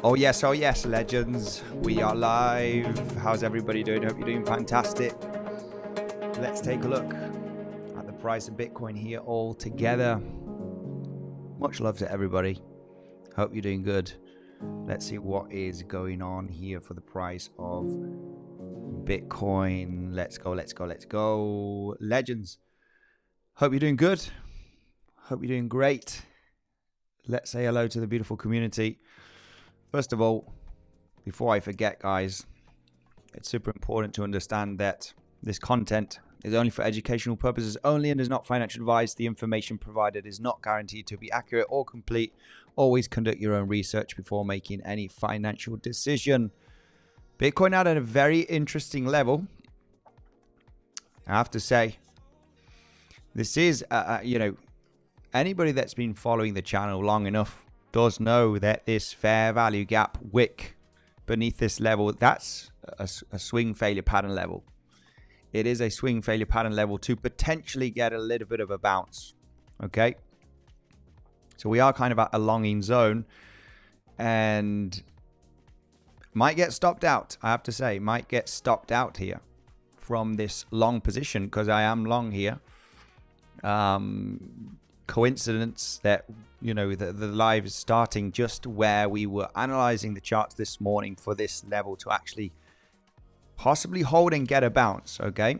Oh yes, legends. We are live. How's everybody doing? Hope you're doing fantastic. Let's take a look at the price of Bitcoin here all together. Much love to everybody. Hope you're doing good. Let's see what is going on here for the price of Bitcoin. Let's go. Legends. Hope you're doing good. Hope you're doing great. Let's say hello to the beautiful community. First of all, before I forget, guys, it's super important to understand that this content is only for educational purposes only and is not financial advice. The information provided is not guaranteed to be accurate or complete. Always conduct your own research before making any financial decision. Bitcoin out at a very interesting level. I have to say, this is, anybody that's been following the channel long enough does know that this fair value gap wick beneath this level, that's a swing failure pattern level. It is a swing failure pattern level to potentially get a little bit of a bounce. Okay. So we are kind of at a longing zone and might get stopped out. I have to say, might get stopped out here from this long position because I am long here. Coincidence that the live is starting just where we were analyzing the charts this morning for this level to actually possibly hold and get a bounce. Okay,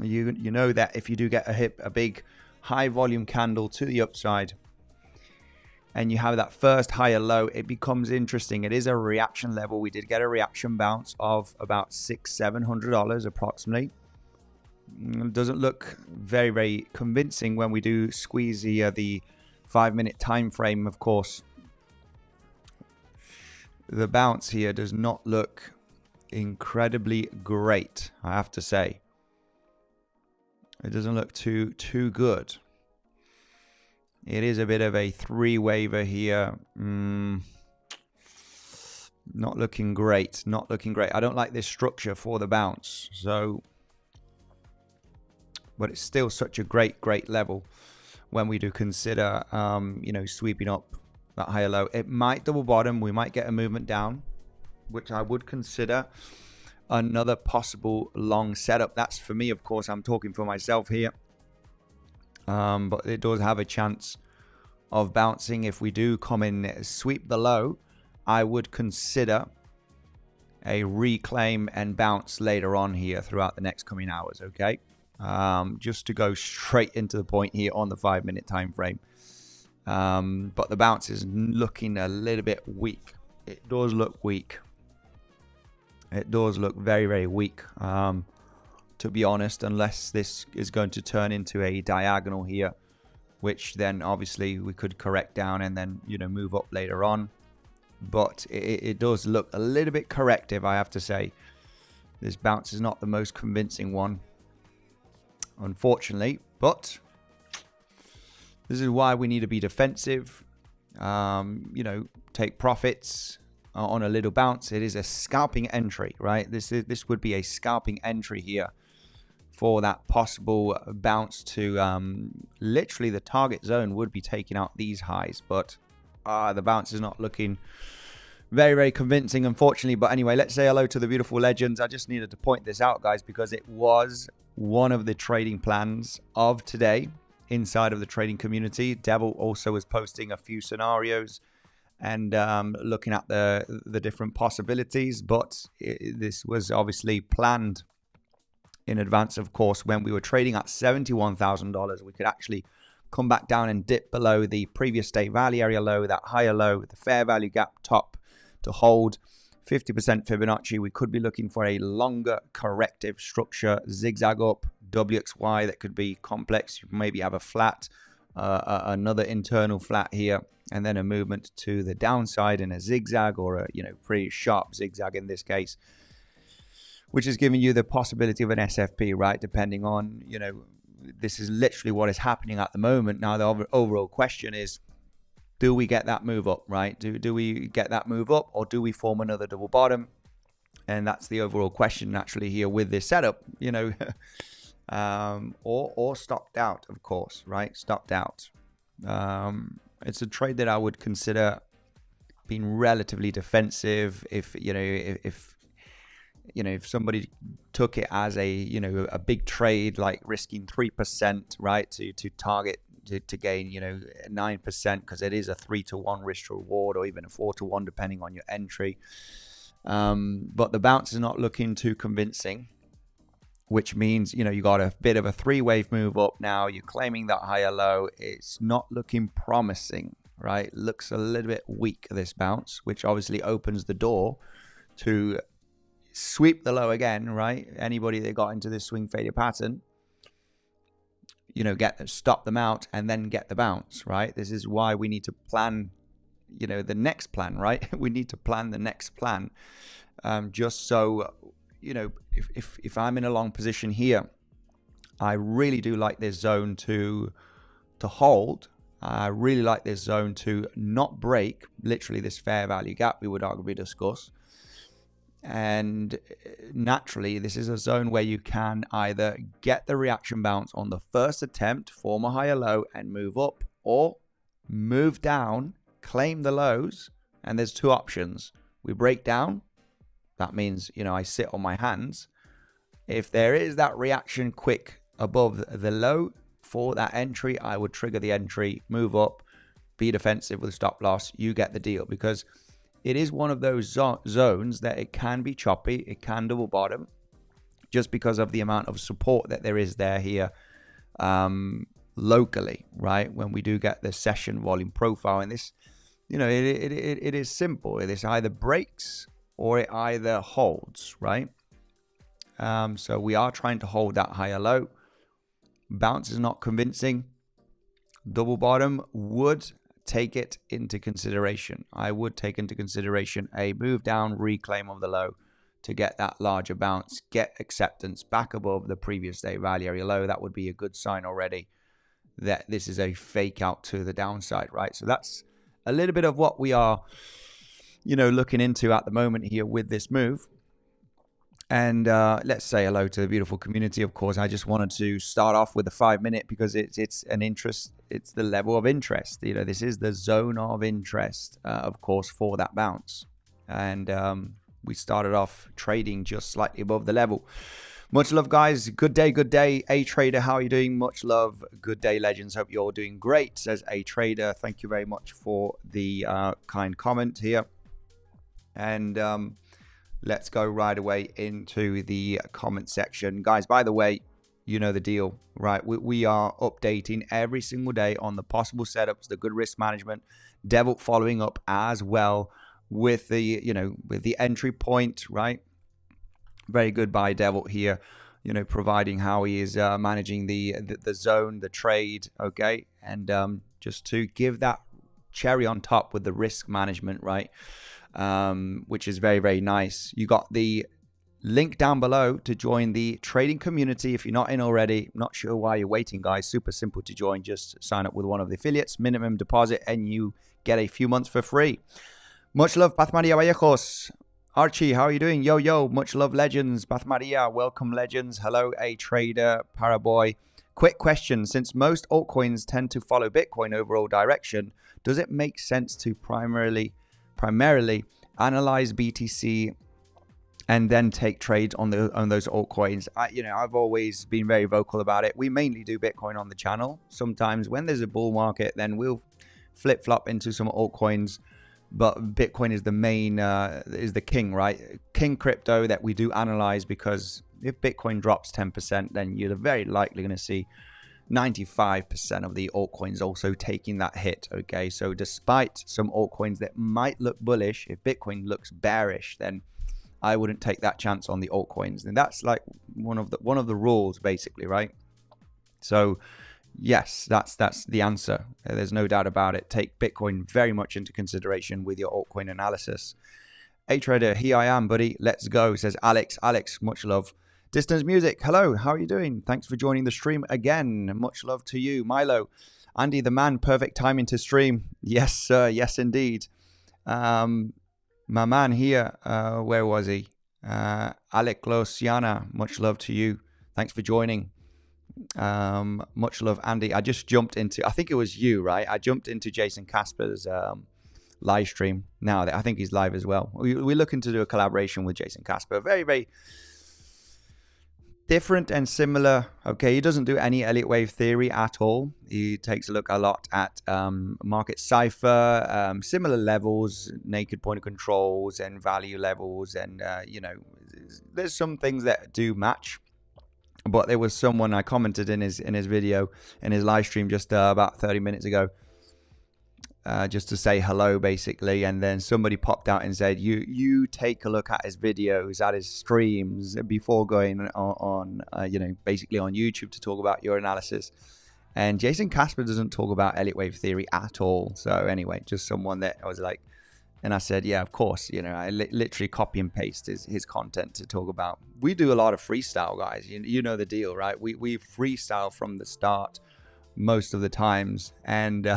you know that if you do get a big high volume candle to the upside and you have that first higher low, it becomes interesting. It is a reaction level. We did get a reaction bounce of about $600-700 approximately. It doesn't look very, very convincing when we do squeeze here the 5-minute time frame. Of course, the bounce here does not look incredibly great, I have to say. It doesn't look too good. It is a bit of a three-waver here. Not looking great. Not looking great. I don't like this structure for the bounce. But it's still such a great level when we do consider, sweeping up that higher low. It might double bottom. We might get a movement down, which I would consider another possible long setup. That's for me, of course. I'm talking for myself here. But it does have a chance of bouncing. If we do come in, sweep the low, I would consider a reclaim and bounce later on here throughout the next coming hours. Okay. Just to go straight into the point here on the 5-minute time frame. But the bounce is looking a little bit weak. It does look weak. It does look very, very weak, to be honest, unless this is going to turn into a diagonal here, which then obviously we could correct down and then, move up later on. But it does look a little bit corrective, I have to say. This bounce is not the most convincing one, unfortunately, but this is why we need to be defensive. Take profits on a little bounce. It is a scalping entry, right? This would be a scalping entry here for that possible bounce to literally the target zone would be taking out these highs, but the bounce is not looking very, very convincing, unfortunately. But anyway, let's say hello to the beautiful legends. I just needed to point this out, guys, because it was one of the trading plans of today inside of the trading community. Devil also was posting a few scenarios and looking at the different possibilities, but this was obviously planned in advance. Of course, when we were trading at $71,000, we could actually come back down and dip below the previous state value area low, that higher low, the fair value gap top to hold 50% Fibonacci. We could be looking for a longer corrective structure, zigzag up, WXY that could be complex. You maybe have a flat, another internal flat here, and then a movement to the downside in a zigzag or a pretty sharp zigzag in this case, which is giving you the possibility of an SFP, right? Depending on, this is literally what is happening at the moment. Now, the overall question is, do we get that move up, right? Do we get that move up, or do we form another double bottom? And that's the overall question naturally here with this setup, or stopped out, of course, right? Stopped out. It's a trade that I would consider been relatively defensive. If if somebody took it as a big trade, like risking 3%, right, to target to gain 9%, because it is a 3-to-1 risk to reward, or even a 4-to-1 depending on your entry. But the bounce is not looking too convincing, which means you got a bit of a 3-wave move up now. You're claiming that higher low. It's not looking promising, right? Looks a little bit weak, this bounce, which obviously opens the door to sweep the low again, right? Anybody that got into this swing failure pattern, stop them out and then get the bounce, right? This is why we need to plan, the next plan, right? We need to plan the next plan, just so, if I'm in a long position here, I really do like this zone to hold. I really like this zone to not break, literally this fair value gap we would arguably discuss. And naturally, this is a zone where you can either get the reaction bounce on the first attempt, form a higher low and move up, or move down, claim the lows. And there's two options. We break down. That means, I sit on my hands. If there is that reaction quick above the low for that entry, I would trigger the entry, move up, be defensive with stop loss. You get the deal, because it is one of those zones that it can be choppy. It can double bottom just because of the amount of support that there is there here locally, right? When we do get the session volume profile, and this, it is simple. This either breaks or it either holds, right? So we are trying to hold that higher low. Bounce is not convincing. Double bottom would take it into consideration. I would take into consideration a move down, reclaim of the low to get that larger bounce, get acceptance back above the previous day value area low. That would be a good sign already that this is a fake out to the downside, right? So that's a little bit of what we are, looking into at the moment here with this move. And let's say hello to the beautiful community. Of course, I just wanted to start off with a 5-minute because it's an interest. It's the level of interest. This is the zone of interest, of course, for that bounce. And we started off trading just slightly above the level. Much love, guys. Good day, good day. A Trader, how are you doing? Much love. Good day, legends. Hope you're all doing great, says A Trader. Thank you very much for the kind comment here. And let's go right away into the comment section. Guys, by the way, you know the deal, right? We are updating every single day on the possible setups, the good risk management, Devil following up as well with the, with the entry point, right? Very good by Devil here, providing how he is managing the zone, the trade, okay? And just to give that cherry on top with the risk management, right? Which is very, very nice. You got the link down below to join the trading community. If you're not in already, not sure why you're waiting, guys. Super simple to join. Just sign up with one of the affiliates, minimum deposit, and you get a few months for free. Much love, Beth Maria Vallejos. Archie, how are you doing? Yo, yo, much love, legends. Beth Maria, welcome, legends. Hello, A Trader, Paraboy. Quick question. Since most altcoins tend to follow Bitcoin overall direction, does it make sense to primarily analyze BTC and then take trades on those altcoins? I've always been very vocal about it. We mainly do Bitcoin on the channel. Sometimes when there's a bull market, then we'll flip-flop into some altcoins. But Bitcoin is the main, is the king, right? King crypto that we do analyze, because if Bitcoin drops 10%, then you're very likely going to see 95% of the altcoins also taking that hit, okay? So despite some altcoins that might look bullish, if Bitcoin looks bearish, then I wouldn't take that chance on the altcoins. And that's like one of the rules, basically, right? So yes, that's the answer. There's no doubt about it. Take Bitcoin very much into consideration with your altcoin analysis. A Trader, here I am, buddy. Let's go, says Alex. Alex, much love. Distance Music, hello, how are you doing? Thanks for joining the stream again. Much love to you. Milo, Andy the man, perfect timing to stream. Yes, sir, yes, indeed. My man here, where was he? Alec Losiana, much love to you. Thanks for joining. Much love, Andy. I just jumped into, I think it was you, right? I jumped into Jason Casper's live stream now. I think he's live as well. We're looking to do a collaboration with Jason Casper. Very, very different and similar. Okay, he doesn't do any Elliott wave theory at all. He takes a look a lot at market cipher, similar levels, naked pointer controls, and value levels, and you know, there's some things that do match. But there was someone, I commented in his video, in his live stream just about 30 minutes ago, just to say hello basically, and then somebody popped out and said, you take a look at his videos, at his streams before going on you know, basically on YouTube to talk about your analysis. And Jason Casper doesn't talk about Elliott wave theory at all. So anyway, just someone that I was like, and I said, yeah, of course, you know, I literally copy and paste his content to talk about. We do a lot of freestyle, guys. You know the deal, right? We freestyle from the start most of the times. And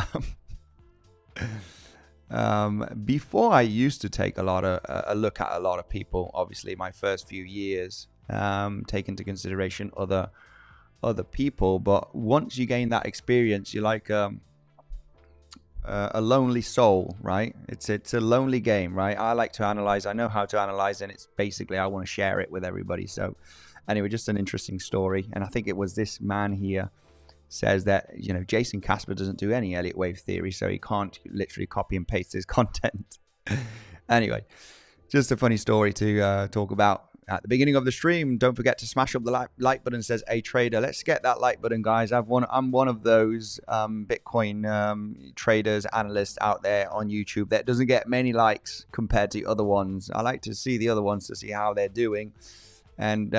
before, I used to take a look at a lot of people. Obviously, my first few years, take into consideration other people. But once you gain that experience, you're like a lonely soul, right? It's a lonely game, right? I like to analyze. I know how to analyze, and it's basically I want to share it with everybody. So anyway, just an interesting story. And I think it was this man here says that, you know, Jason Casper doesn't do any Elliott wave theory, so he can't literally copy and paste his content. Anyway, just a funny story to talk about. At the beginning of the stream, don't forget to smash up the like button, says a trader. Let's get that like button, guys. I'm one of those Bitcoin traders, analysts out there on YouTube that doesn't get many likes compared to other ones. I like to see the other ones to see how they're doing. And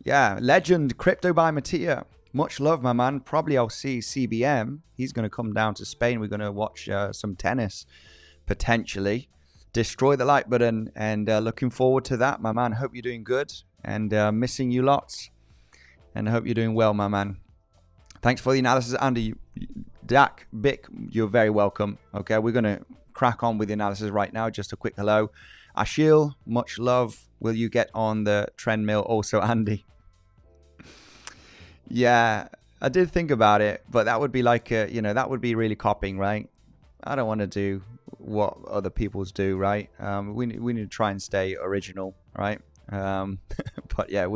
yeah, legend crypto by Mattia. Much love, my man. Probably I'll see CBM. He's going to come down to Spain. We're going to watch some tennis, potentially. Destroy the like button, and looking forward to that, my man. Hope you're doing good, and missing you lots, and I hope you're doing well, my man. Thanks for the analysis, Andy. Dak, Bick, you're very welcome. Okay, we're going to crack on with the analysis right now. Just a quick hello. Ashil, much love. Will you get on the trend mill also, Andy? Yeah, I did think about it, but that would be like, you know, that would be really copying, right? I don't want to do what other people's do, right? We need to try and stay original, right? But yeah,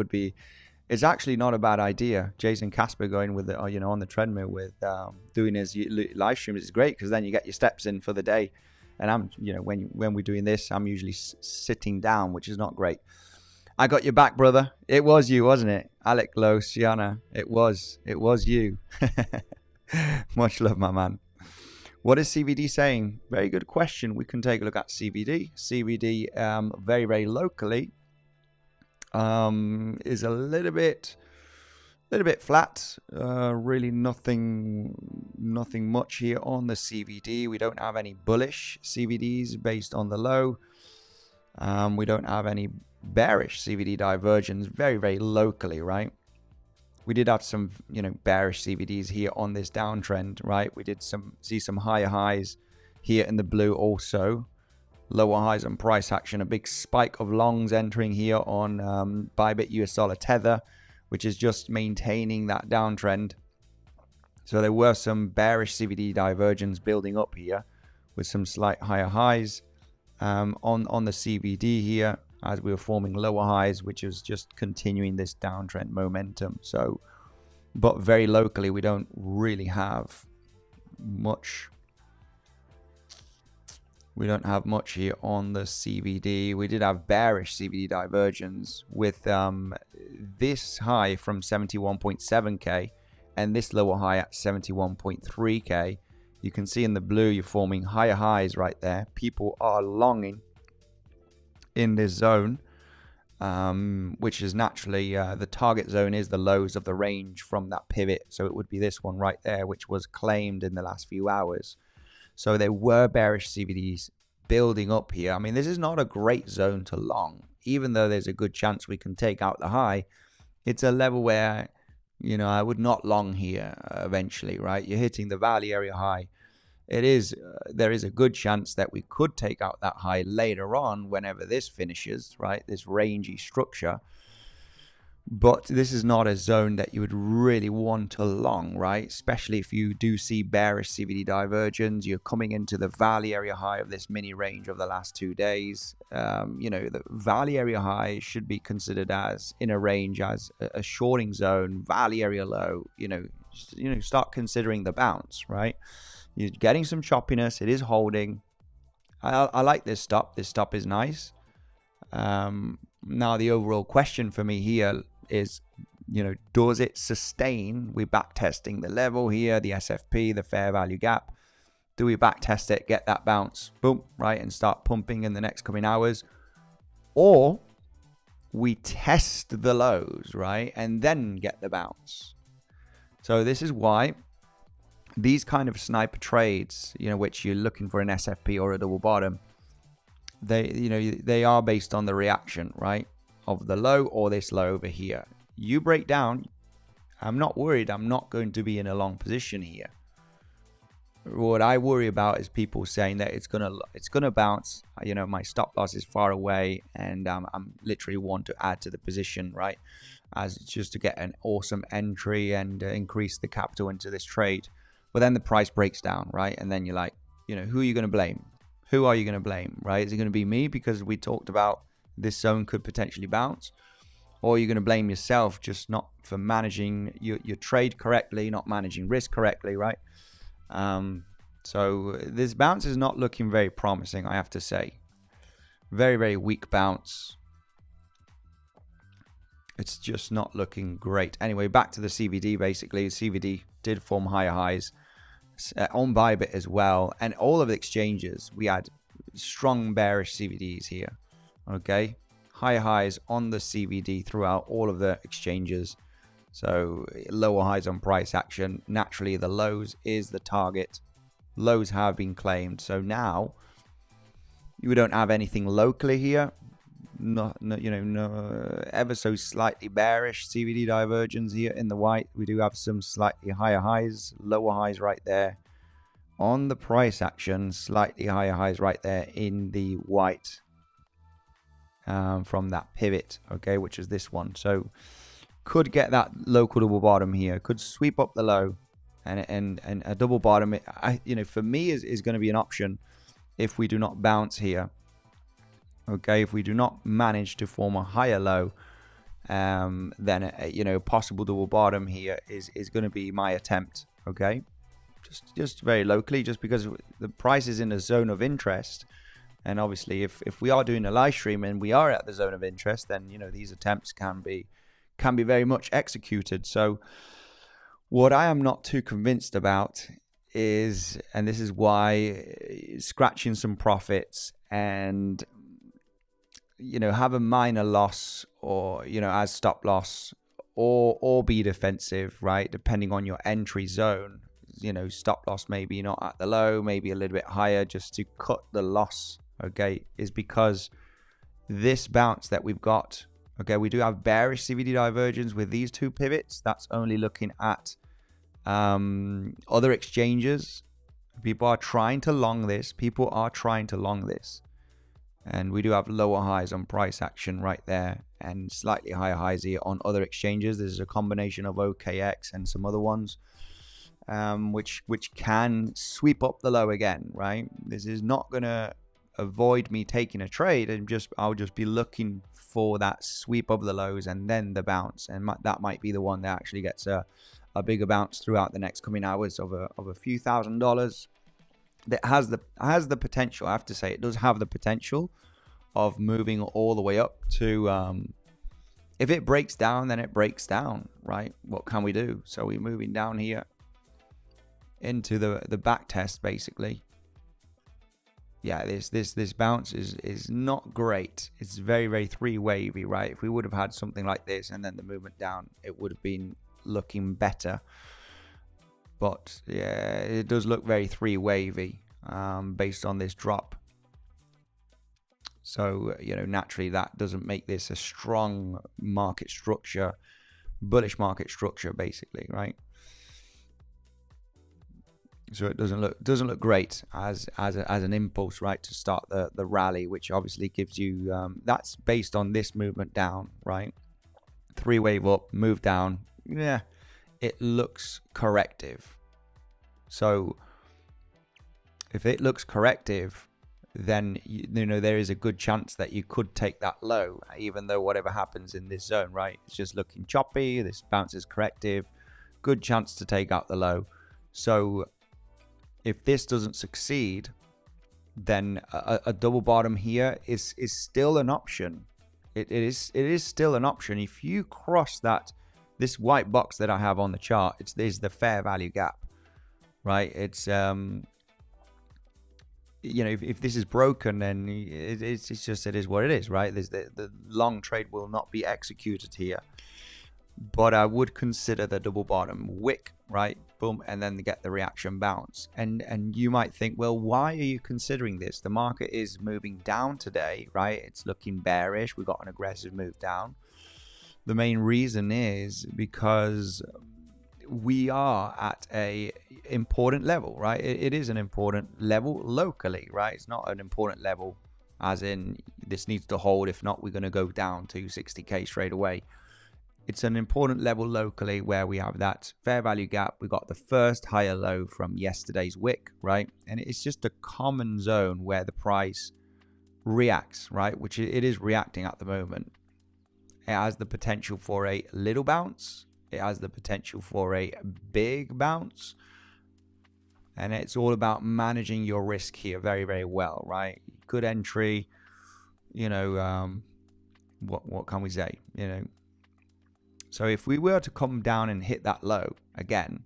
it's actually not a bad idea. Jason Casper going with the, you know, on the treadmill with doing his live streams is great, because then you get your steps in for the day. And I'm, you know, when we're doing this, I'm usually sitting down, which is not great. I got your back, brother. It was you, wasn't it? Alec Lowe, Sienna. It was you. Much love, my man. What is CVD saying? Very good question. We can take a look at CVD. CVD, very, very locally, is a little bit flat. Really nothing much here on the CVD. We don't have any bullish CVDs based on the low. We don't have any bearish CVD divergence. Very, very locally, right? We did have some, you know, bearish CVDs here on this downtrend, right? We did see some higher highs here in the blue also. Lower highs on price action. A big spike of longs entering here on Bybit US dollar tether, which is just maintaining that downtrend. So there were some bearish CVD divergence building up here with some slight higher highs on the CVD here, as we were forming lower highs, which is just continuing this downtrend momentum. So, but very locally, we don't really have much. We don't have much here on the CVD. We did have bearish CVD divergence with this high from 71.7k and this lower high at 71.3k. You can see in the blue, you're forming higher highs right there. People are longing in this zone, which is naturally the target zone is the lows of the range from that pivot. So it would be this one right there, which was claimed in the last few hours. So there were bearish CVDs building up here. I mean, this is not a great zone to long, even though there's a good chance we can take out the high. It's a level where, you know, I would not long here eventually, right? You're hitting the value area high. There is a good chance that we could take out that high later on whenever this finishes, right? This rangy structure. But this is not a zone that you would really want to long, right? Especially if you do see bearish CVD divergence. You're coming into the valley area high of this mini range of the last 2 days. The valley area high should be considered as in a range as a shorting zone, valley area low. Start considering the bounce, right? You're getting some choppiness. It is holding. I like this stop. This stop is nice. Now the overall question for me here is, does it sustain? We're back testing the level here, the SFP, the fair value gap. Do we back test it, get that bounce, boom, right, and start pumping in the next coming hours? Or we test the lows, right, and then get the bounce. So this is why these kind of sniper trades, which you're looking for an SFP or a double bottom, they are based on the reaction, right, of the low or this low over here. You break down, I'm not worried. I'm not going to be in a long position here. What I worry about is people saying that it's gonna bounce. My stop loss is far away, and I'm literally want to add to the position, right, as just to get an awesome entry and increase the capital into this trade. But then the price breaks down, right, and then you're like, who are you going to blame? Who are you going to blame, right? Is it going to be me because we talked about this zone could potentially bounce? Or are you going to blame yourself just not for managing your trade correctly, not managing risk correctly, right? So this bounce is not looking very promising, I have to say. Very, very weak bounce. It's just not looking great. Anyway, back to the CVD, basically. CVD did form higher highs on Bybit as well. And all of the exchanges, we had strong bearish CVDs here. Okay. Higher highs on the CVD throughout all of the exchanges. So lower highs on price action. Naturally, the lows is the target. Lows have been claimed. So now we don't have anything locally here. No, ever so slightly bearish CVD divergence here in the white. We do have some slightly higher highs, lower highs right there on the price action. Slightly higher highs right there in the white. From that pivot, okay, which is this one. So could get that local double bottom here, could sweep up the low, and a double bottom, for me is going to be an option if we do not bounce here. Okay, if we do not manage to form a higher low, then a possible double bottom here is going to be my attempt. Okay, just very locally, just because the price is in a zone of interest. And obviously, if we are doing a live stream and we are at the zone of interest, then these attempts can be very much executed. So what I am not too convinced about is, and this is why, scratching some profits and have a minor loss or as stop loss or be defensive, right, depending on your entry zone. Stop loss maybe not at the low, maybe a little bit higher, just to cut the loss, okay, is because this bounce that we've got, okay, we do have bearish CVD divergence with these two pivots. That's only looking at other exchanges. People are trying to long this. And we do have lower highs on price action right there and slightly higher highs here on other exchanges. This is a combination of OKX and some other ones. Which can sweep up the low again, right? This is not going to avoid me taking a trade. I'll just be looking for that sweep of the lows and then the bounce, and that might be the one that actually gets a bigger bounce throughout the next coming hours of a few $1,000s. That has the potential. I have to say, it does have the potential of moving all the way up to. If it breaks down, then it breaks down, right? What can we do? So we're moving down here into the back test, basically. Yeah, this bounce is not great. It's very, very three wavy, right? If we would have had something like this and then the movement down, it would have been looking better. But yeah, it does look very three wavy based on this drop. So naturally that doesn't make this a strong market structure, bullish market structure, basically, right? So it doesn't look great as an impulse, right, to start the rally, which obviously gives you that's based on this movement down, right? three-wave up, move down. Yeah, it looks corrective. So if it looks corrective, then you know there is a good chance that you could take that low, even though whatever happens in this zone, right? It's just looking choppy. This bounce is corrective. Good chance to take out the low. So if this doesn't succeed, then a double bottom here is still an option. It is still an option. If you cross this white box that I have on the chart, there's the fair value gap, right? It's you know, if this is broken, then it's just, it is what it is, right? There's the long trade will not be executed here. But I would consider the double bottom wick, right? Boom, and then get the reaction bounce. And you might think, well, why are you considering this? The market is moving down today, right? It's looking bearish. We got an aggressive move down. The main reason is because we are at a important level, right? It is an important level locally, right? It's not an important level as in this needs to hold. If not, we're going to go down to 60k straight away. It's an important level locally where we have that fair value gap. We got the first higher low from yesterday's wick, right? And it's just a common zone where the price reacts, right? Which it is reacting at the moment. It has the potential for a little bounce. It has the potential for a big bounce. And it's all about managing your risk here very, very well, right? Good entry, you know, what can we say, you know? So if we were to come down and hit that low again,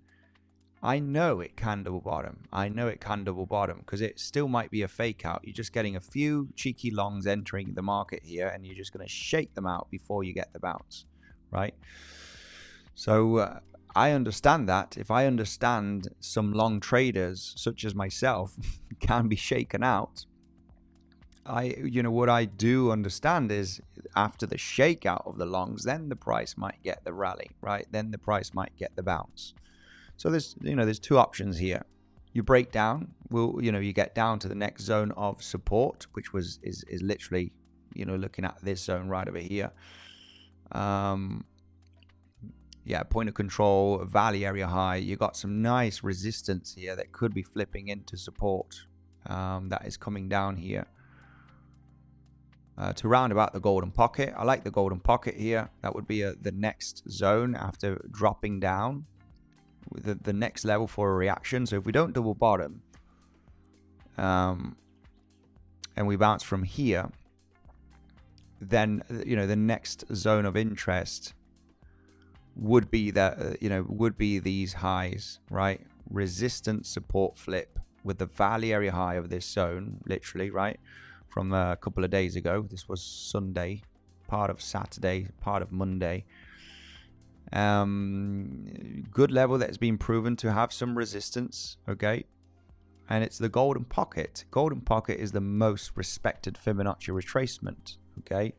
I know it can double bottom. I know it can double bottom because it still might be a fake out. You're just getting a few cheeky longs entering the market here and you're just going to shake them out before you get the bounce, right? So I understand that. If I understand some long traders such as myself can be shaken out, you know, what I do understand is after the shakeout of the longs, then the price might get the rally, right? Then the price might get the bounce. So there's, you know, there's two options here. You break down, you know, you get down to the next zone of support, which is literally, you know, looking at this zone right over here. Yeah, point of control, valley area high. You got some nice resistance here that could be flipping into support. That is coming down here. To round about the golden pocket. I like the golden pocket here. That would be the next zone after dropping down. The next level for a reaction. So if we don't double bottom and we bounce from here, then, you know, the next zone of interest would be that, you know, would be these highs, right? Resistance support flip with the valley area high of this zone, literally, right? From a couple of days ago. This was Sunday, part of Saturday, part of Monday. Good level that's been proven to have some resistance, okay? And it's the golden pocket. Golden pocket is the most respected Fibonacci retracement, okay?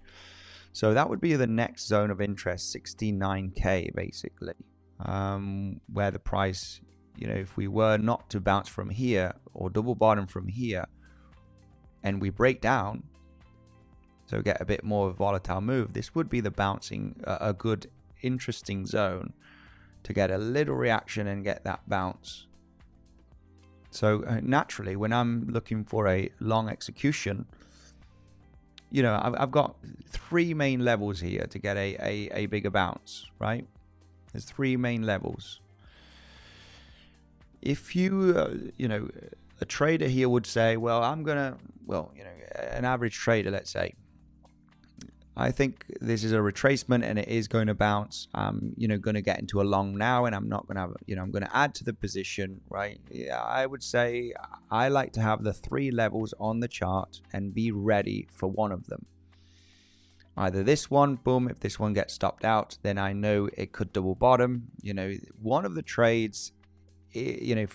So that would be the next zone of interest, 69k basically, where the price, you know, if we were not to bounce from here or double bottom from here, and we break down, so get a bit more of a volatile move, this would be the bouncing, a good, interesting zone to get a little reaction and get that bounce. So naturally, when I'm looking for a long execution, you know, I've got three main levels here to get a bigger bounce, right? There's three main levels. If you, you know, a trader here would say, well, I'm gonna, well, you know, an average trader, let's say, I think this is a retracement and it is going to bounce. I'm, you know, going to get into a long now and I'm not going to have, you know, I'm going to add to the position, right? Yeah, I would say I like to have the three levels on the chart and be ready for one of them. Either this one, boom, if this one gets stopped out, then I know it could double bottom. You know, one of the trades, you know,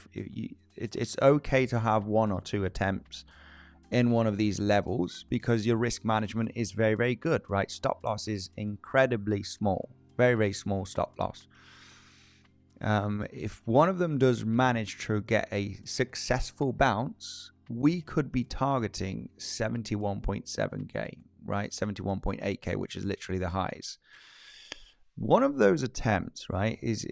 it's okay to have one or two attempts in one of these levels because your risk management is very, very good, right? Stop loss is incredibly small, very, very small stop loss. If one of them does manage to get a successful bounce, we could be targeting 71.7k, right? 71.8k, which is literally the highs. one of those attempts, right, is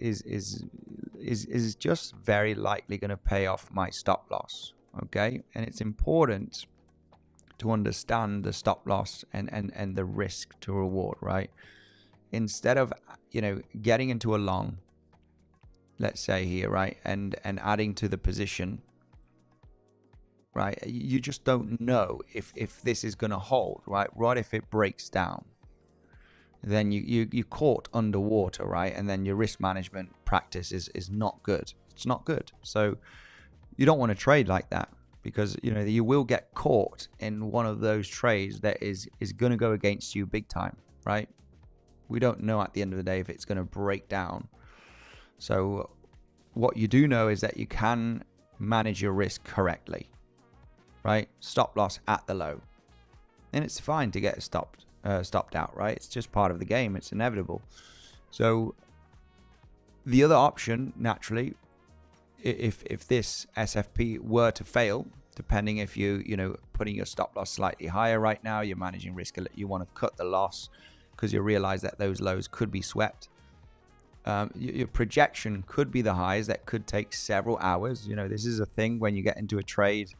just very likely going to pay off my stop loss. Okay, and it's important to understand the stop loss and the risk to reward, right? Instead of, you know, getting into a long, let's say here, right, and adding to the position, right, you just don't know if this is going to hold, right? What if it breaks down? Then you're caught underwater, right? And then your risk management practice is not good. It's not good. So you don't want to trade like that, because, you know, you will get caught in one of those trades that is going to go against you big time, right? We don't know at the end of the day if it's going to break down. So what you do know is that you can manage your risk correctly, right? Stop loss at the low, and it's fine to get stopped out, right? It's just part of the game. It's inevitable. So the other option, naturally, if this SFP were to fail, depending if you know, putting your stop loss slightly higher right now, you're managing risk, you want to cut the loss because you realize that those lows could be swept. Your projection could be the highs. That could take several hours. You know, this is a thing when you get into a trade,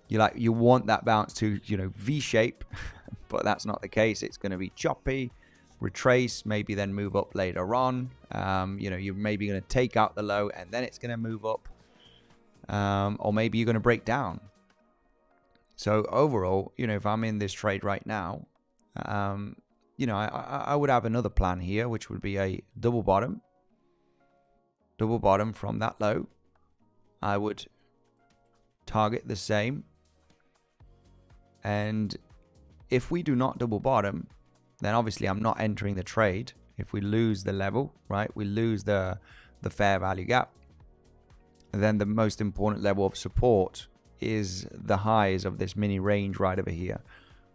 you want that bounce to, you know, V shape, but that's not the case. It's going to be choppy, retrace, maybe then move up later on. You know, you're maybe going to take out the low and then it's going to move up, or maybe you're going to break down. So overall, you know, if I'm in this trade right now, you know, I would have another plan here, which would be a double bottom from that low. I would target the same, and if we do not double bottom, then obviously I'm not entering the trade. If we lose the level, right, we lose the fair value gap, and then the most important level of support is the highs of this mini range right over here,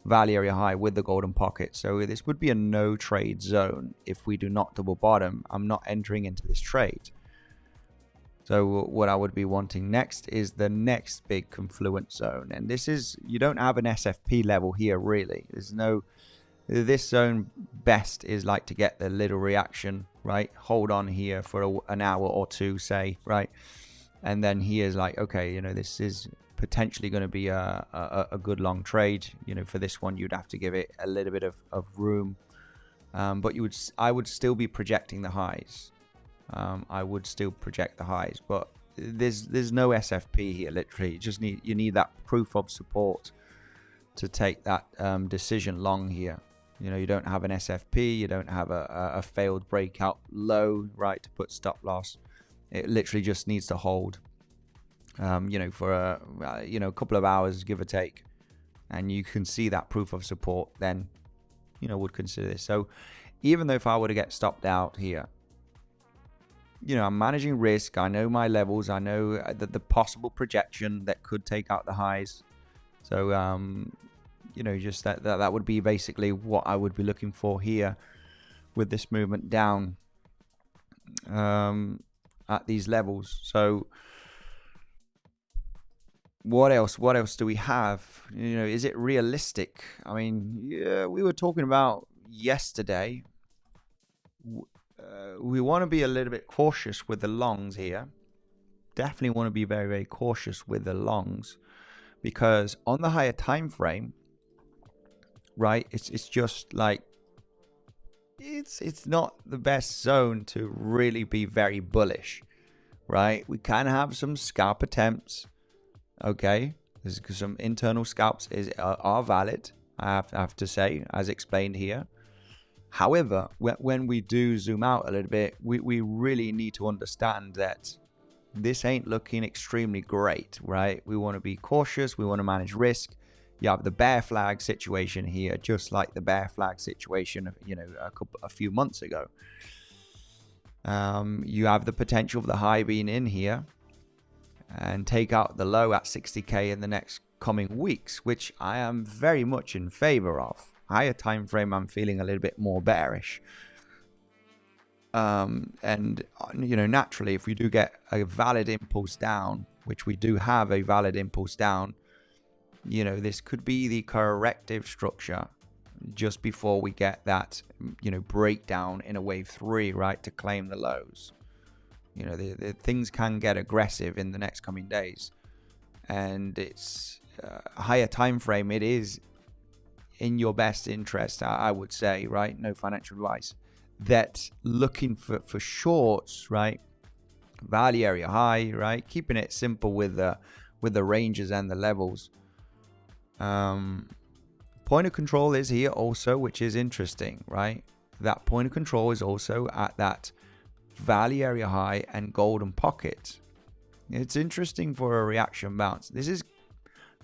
value area high with the golden pocket. So this would be a no trade zone. If we do not double bottom, I'm not entering into this trade. So what I would be wanting next is the next big confluence zone, and this is, you don't have an SFP level here really. There's no, this zone best is like to get the little reaction, right? Hold on here for an hour or two, say, right? And then here's like, okay, you know, this is potentially going to be a good long trade. You know, for this one, you'd have to give it a little bit of room, but I would still be projecting the highs. I would still project the highs, but there's no SFP here. Literally, you need that proof of support to take that decision long here. You know, you don't have an SFP, you don't have a failed breakout low, right, to put stop loss. It literally just needs to hold, you know, for you know, a couple of hours, give or take, and you can see that proof of support. Then, you know, would consider this. So even though if I were to get stopped out here, you know, I'm managing risk. I know my levels. I know the possible projection that could take out the highs. So, you know, just that would be basically what I would be looking for here with this movement down at these levels. So what else do we have? You know, is it realistic? I mean, yeah, we were talking about yesterday. We want to be a little bit cautious with the longs here. Definitely want to be very, very cautious with the longs, because on the higher time frame, right, it's just like it's not the best zone to really be very bullish, right? We can have some scalp attempts. Okay, there's some internal scalps are valid, I have to say, as explained here. However, when we do zoom out a little bit, we really need to understand that this ain't looking extremely great, right? We want to be cautious. We want to manage risk. You have the bear flag situation here, just like the bear flag situation, you know, a few months ago. You have the potential of the high being in here and take out the low at 60K in the next coming weeks, which I am very much in favor of. Higher time frame, I'm feeling a little bit more bearish. And, you know, naturally, if we do get a valid impulse down, which we do have a valid impulse down, you know, this could be the corrective structure just before we get that, breakdown in a wave 3, right, to claim the lows. The things can get aggressive in the next coming days, and it's a higher time frame. It is in your best interest, I would say, right? No financial advice. That looking for shorts, right? Value area high, right? Keeping it simple with the ranges and the levels. Point of control is here also, which is interesting, right? That point of control is also at that value area high and golden pocket. It's interesting for a reaction bounce. This is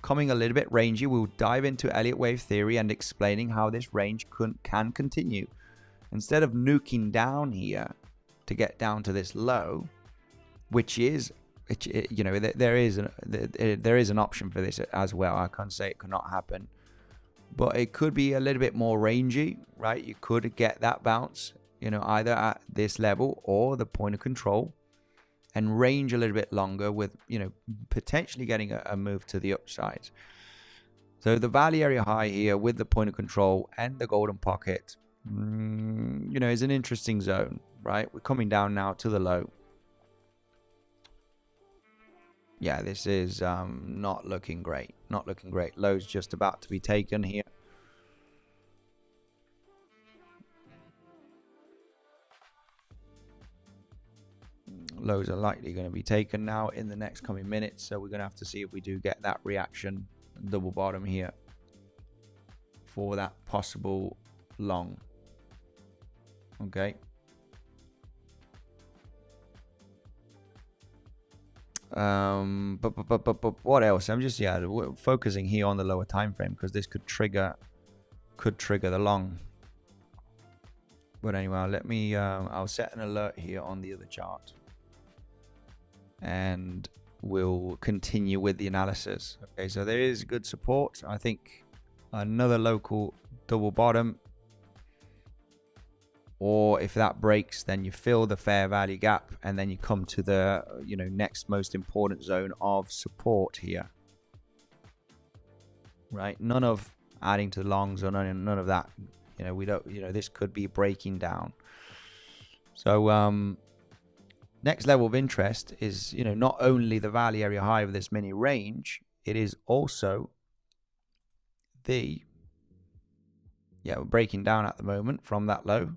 coming a little bit rangy. We'll dive into Elliott wave theory and explaining how this range can continue. Instead of nuking down here to get down to this low, which is, there is an option for this as well. I can't say it cannot happen, but it could be a little bit more rangy, right? You could get that bounce, either at this level or the point of control, and range a little bit longer with, potentially getting a move to the upside. So the value area high here with the point of control and the golden pocket, is an interesting zone, right? We're coming down now to the low. Yeah, this is not looking great. Not looking great. Low's just about to be taken here. Lows are likely going to be taken now in the next coming minutes, so we're going to have to see if we do get that reaction double bottom here for that possible long. Okay. But what else? I'm just focusing here on the lower time frame because this could trigger the long. But anyway, let me I'll set an alert here on the other chart, and we'll continue with the analysis. Okay, so there is good support. I think another local double bottom, or if that breaks, then you fill the fair value gap, and then you come to the next most important zone of support here, right? None of adding to longs or none of that. We don't, this could be breaking down. So next level of interest is, not only the value area high of this mini range, it is also the, we're breaking down at the moment from that low.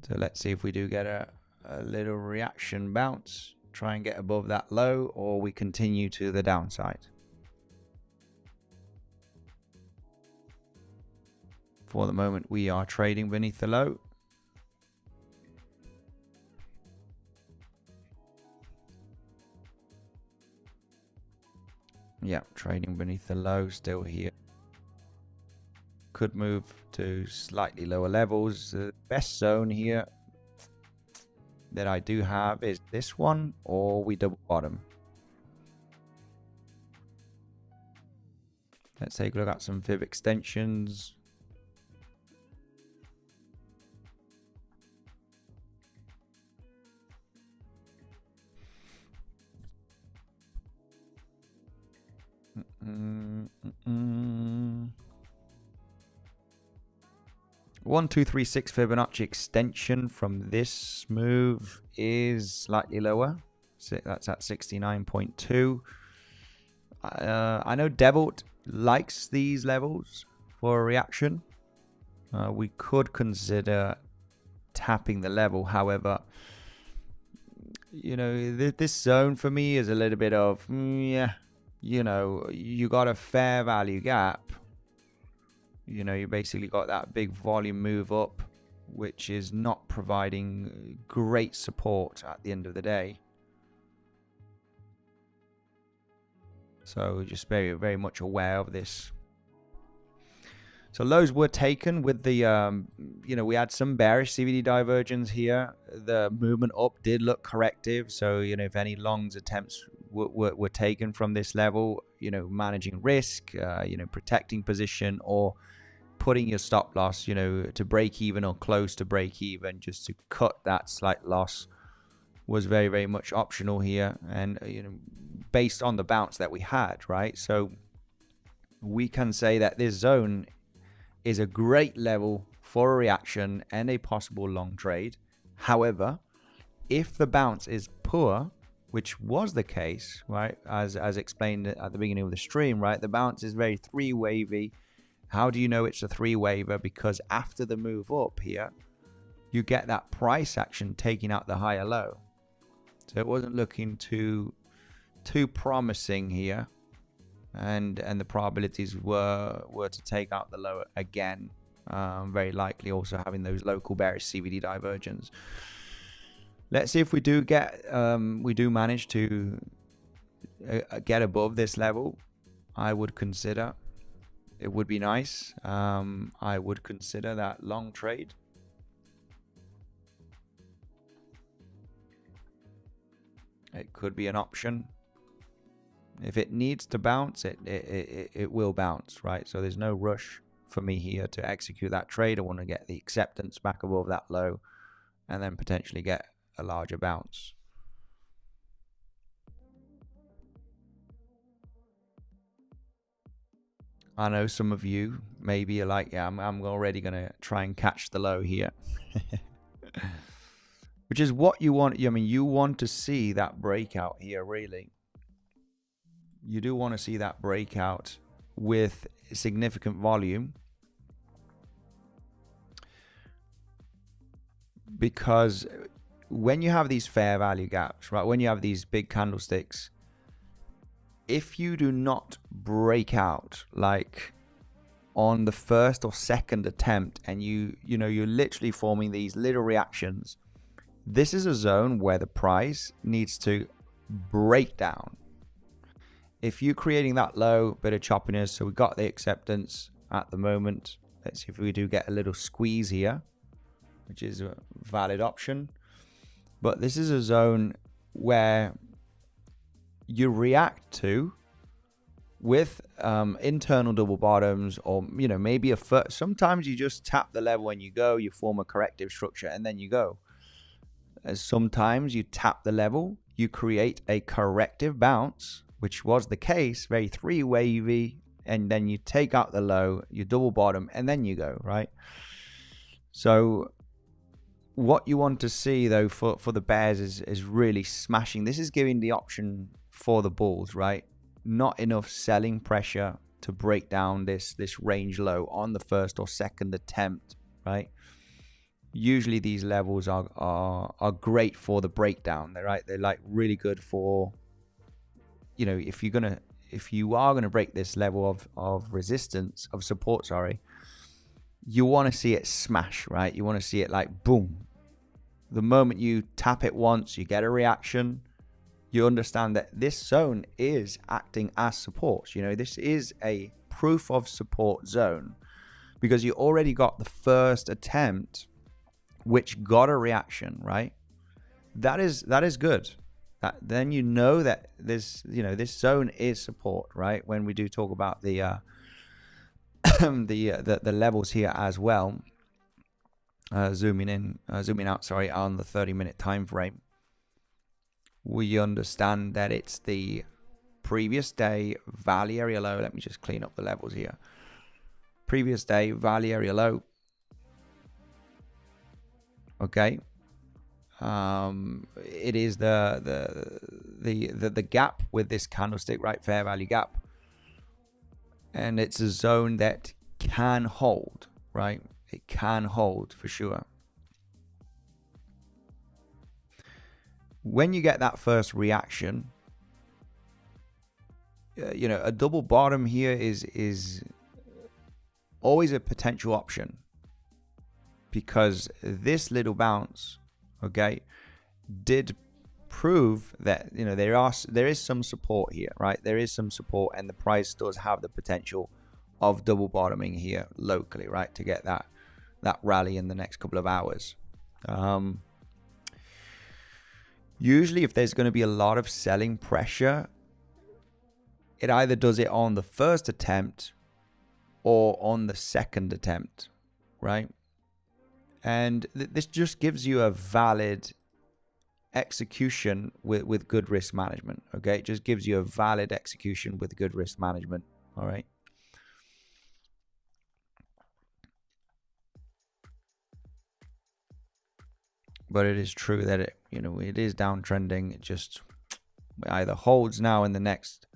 So let's see if we do get a little reaction bounce, try and get above that low, or we continue to the downside. For the moment, we are trading beneath the low. Yeah, trading beneath the low, still here. Could move to slightly lower levels. The best zone here that I do have is this one, or we double bottom. Let's take a look at some fib extensions. One, 2, 3, 6 Fibonacci extension from this move is slightly lower. So that's at 69.2. I know Devil likes these levels for a reaction. We could consider tapping the level. However, this zone for me is a little bit of, you got a fair value gap. You basically got that big volume move up, which is not providing great support at the end of the day. So just very, very much aware of this. So lows were taken with the, we had some bearish CVD divergence here. The movement up did look corrective. So, if any longs attempts were taken from this level, managing risk, protecting position, or putting your stop loss, to break even or close to break even, just to cut that slight loss, was very, very much optional here. And, based on the bounce that we had, right? So we can say that this zone is a great level for a reaction and a possible long trade. However, if the bounce is poor, which was the case, right, as explained at the beginning of the stream, right, the bounce is very three wavy. How do you know it's a three waver? Because after the move up here, you get that price action taking out the higher low. So it wasn't looking too promising here, and the probabilities were to take out the low again, very likely also having those local bearish CVD divergence. Let's see if we do manage to get above this level. I would consider, it would be nice. I would consider that long trade. It could be an option. If it needs to bounce, it will bounce, right? So there's no rush for me here to execute that trade. I want to get the acceptance back above that low and then potentially get a larger bounce. I know some of you maybe are like, yeah, I'm already going to try and catch the low here. Which is what you want. I mean, you want to see that breakout here, really. You do want to see that breakout with significant volume, because when you have these fair value gaps, right, when you have these big candlesticks, if you do not break out like on the first or second attempt, and you're literally forming these little reactions, this is a zone where the price needs to break down. If you're creating that low bit of choppiness, so we got the acceptance at the moment. Let's see if we do get a little squeeze here, which is a valid option. But this is a zone where you react to with internal double bottoms, or maybe sometimes you just tap the level and you go, you form a corrective structure and then you go. Sometimes you tap the level, you create a corrective bounce, which was the case, very three wavy, and then you take out the low, you double bottom, and then you go, right? So what you want to see though for the bears is really smashing. This is giving the option for the bulls, right? Not enough selling pressure to break down this range low on the first or second attempt, right? Usually these levels are great for the breakdown. They're like really good for, if you are gonna break this level of resistance, of support, sorry, you want to see it smash, right? You want to see it like boom. The moment you tap it once, you get a reaction. You understand that this zone is acting as support. This is a proof of support zone, because you already got the first attempt which got a reaction, right? That is good. Then that this this zone is support, right? When we do talk about the the levels here as well, zooming out, sorry, on the 30-minute time frame, we understand that it's the previous day value area low. Let me just clean up the levels here. Previous day value area low. Okay. It is the gap with this candlestick, right? Fair value gap. And it's a zone that can hold, right? It can hold for sure. When you get that first reaction, a double bottom here is always a potential option, because this little bounce, okay, did prove that there is some support here, right? There is some support, and the price does have the potential of double bottoming here locally, right, to get that rally in the next couple of hours. Usually if there's going to be a lot of selling pressure, it either does it on the first attempt or on the second attempt, right? And this just gives you a valid execution with good risk management. Okay, it just gives you a valid execution with good risk management. All right. But it is true that it is downtrending. It just either holds now in the next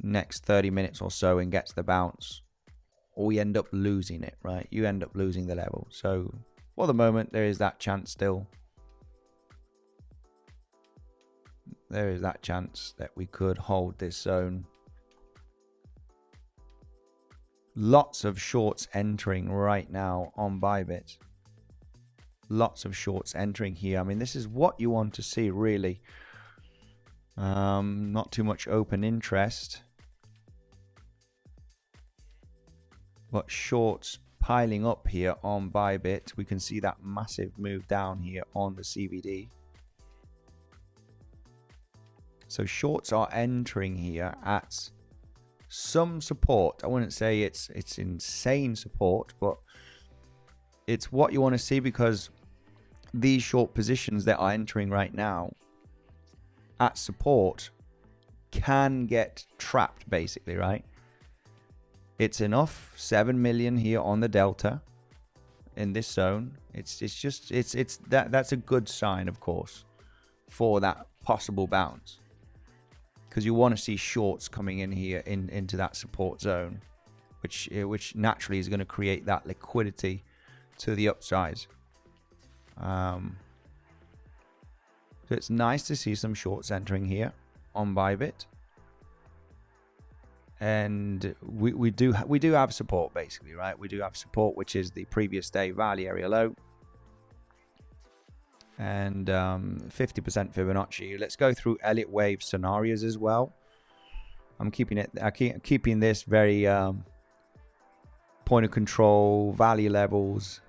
30 minutes or so and gets the bounce, or we end up losing it, right? You end up losing the level. So for the moment, there is that chance still. There is that chance that we could hold this zone. Lots of shorts entering right now on Bybit. Lots of shorts entering here. I mean, this is what you want to see, really. Not too much open interest, but shorts piling up here on Bybit. We can see that massive move down here on the CVD. So shorts are entering here at some support. I wouldn't say it's insane support, but it's what you want to see, because these short positions that are entering right now at support can get trapped, basically, right? It's enough 7 million here on the delta in this zone. That's a good sign, of course, for that possible bounce, because you want to see shorts coming in here into that support zone, which naturally is going to create that liquidity to the upside. So it's nice to see some shorts entering here on Bybit, and we do have support, basically, right? We do have support, which is the previous day value area low, and 50% Fibonacci. Let's go through Elliott wave scenarios as well. I'm keeping this very point of control value levels,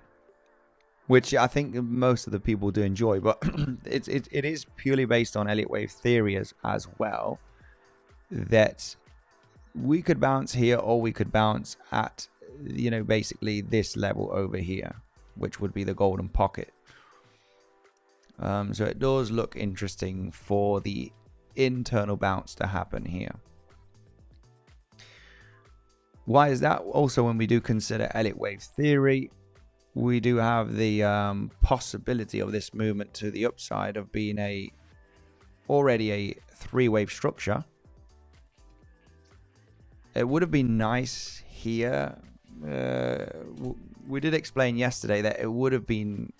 which I think most of the people do enjoy, but it is purely based on Elliott wave theory as well, that we could bounce here, or we could bounce at, basically this level over here, which would be the golden pocket. So it does look interesting for the internal bounce to happen here. Why is that? Also, when we do consider Elliott wave theory, we do have the possibility of this movement to the upside of being already a three-wave structure. It would have been nice here. We did explain yesterday that it would have been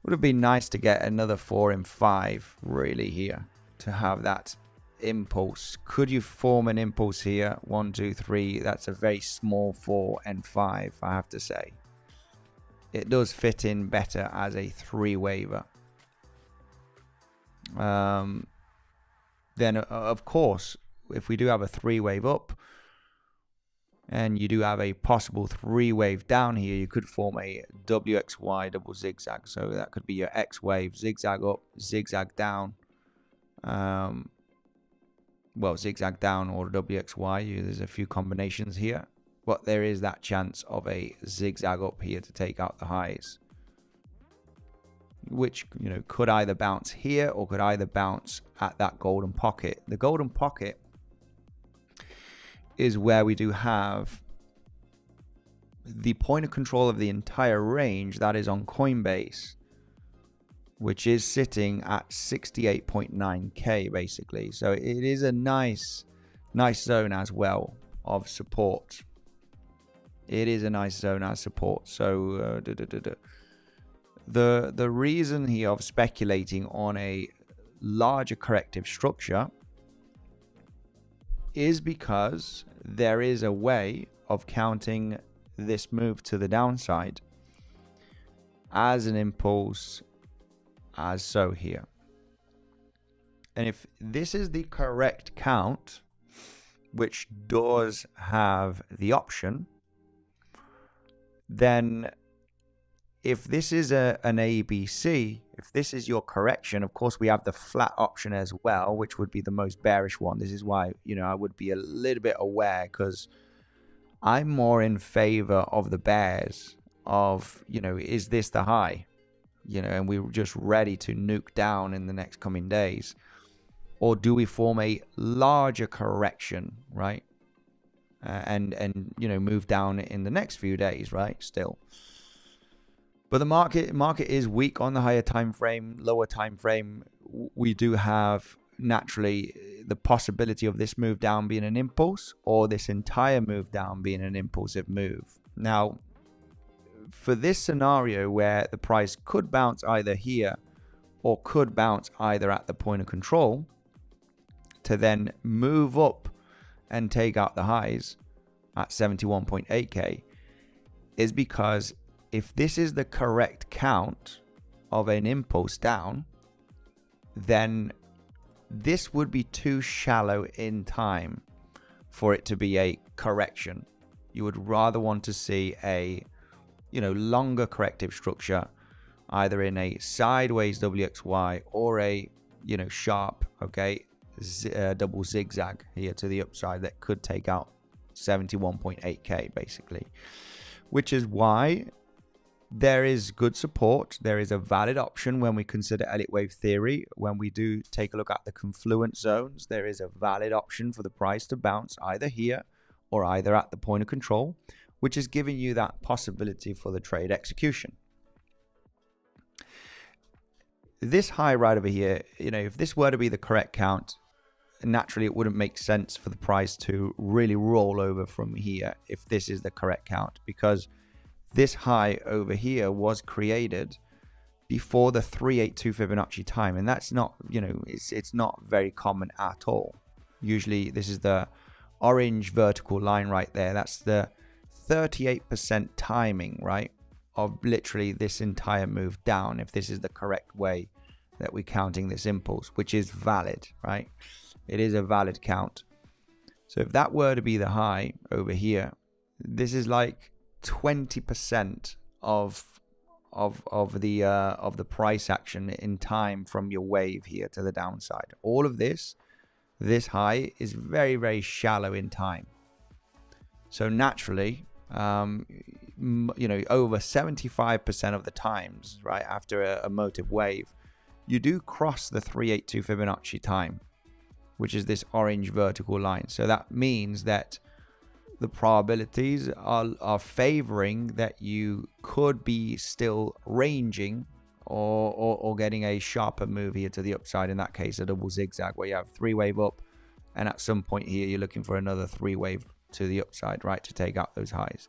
nice to get another 4 and 5 really here, to have that impulse. Could you form an impulse here? 1, 2, 3. That's a very small 4 and 5, I have to say. It does fit in better as a 3-waver. Then, of course, if we do have a 3-wave up, and you do have a possible 3-wave down here, you could form a WXY double zigzag. So that could be your X wave, zigzag up, zigzag down. Well, zigzag down or WXY. There's a few combinations here, but there is that chance of a zigzag up here to take out the highs, which could either bounce here or could either bounce at that golden pocket. The golden pocket is where we do have the point of control of the entire range, that is on Coinbase, which is sitting at 68.9k basically. So it is a nice zone as well of support. It is a nice zone as support. So the reason here of speculating on a larger corrective structure is because there is a way of counting this move to the downside as an impulse, as so here. And if this is the correct count, which does have the option, then if this is an ABC, if this is your correction, of course we have the flat option as well, which would be the most bearish one. This is why, I would be a little bit aware, because I'm more in favor of the bears of, is this the high, you know, and we're just ready to nuke down in the next coming days? Or do we form a larger correction, right? And you know, move down in the next few days, right? Still. But the market is weak on the higher time frame, lower time frame. We do have naturally the possibility of this move down being an impulse, or this entire move down being an impulsive move. Now, for this scenario where the price could bounce either here or could bounce either at the point of control to then move up and take out the highs at 71.8k, is because if this is the correct count of an impulse down, then this would be too shallow in time for it to be a correction. You would rather want to see a, you know, longer corrective structure, either in a sideways WXY or a, you know, sharp, okay, double zigzag here to the upside that could take out 71.8k basically, which is why there is good support. There is a valid option when we consider Elliott wave theory. When we do take a look at the confluence zones, there is a valid option for the price to bounce either here or either at the point of control, which is giving you that possibility for the trade execution. This high right over here, you know, if this were to be the correct count, naturally it wouldn't make sense for the price to really roll over from here if this is the correct count, because this high over here was created before the 382 Fibonacci time, and that's not, you know, it's not very common at all. Usually this is the orange vertical line right there. That's the 38% timing, right, of literally this entire move down, if this is the correct way that we're counting this impulse, which is valid, right? It is a valid count. So if that were to be the high over here, this is like 20% of the price action in time from your wave here to the downside. All of this high is very, very shallow in time. So naturally, you know, over 75% of the times, right, after a motive wave, you do cross the 382 Fibonacci time, which is this orange vertical line. So that means that the probabilities are favoring that you could be still ranging or getting a sharper move here to the upside. In that case, a double zigzag where you have 3-wave up, and at some point here you're looking for another 3-wave to the upside, right, to take out those highs.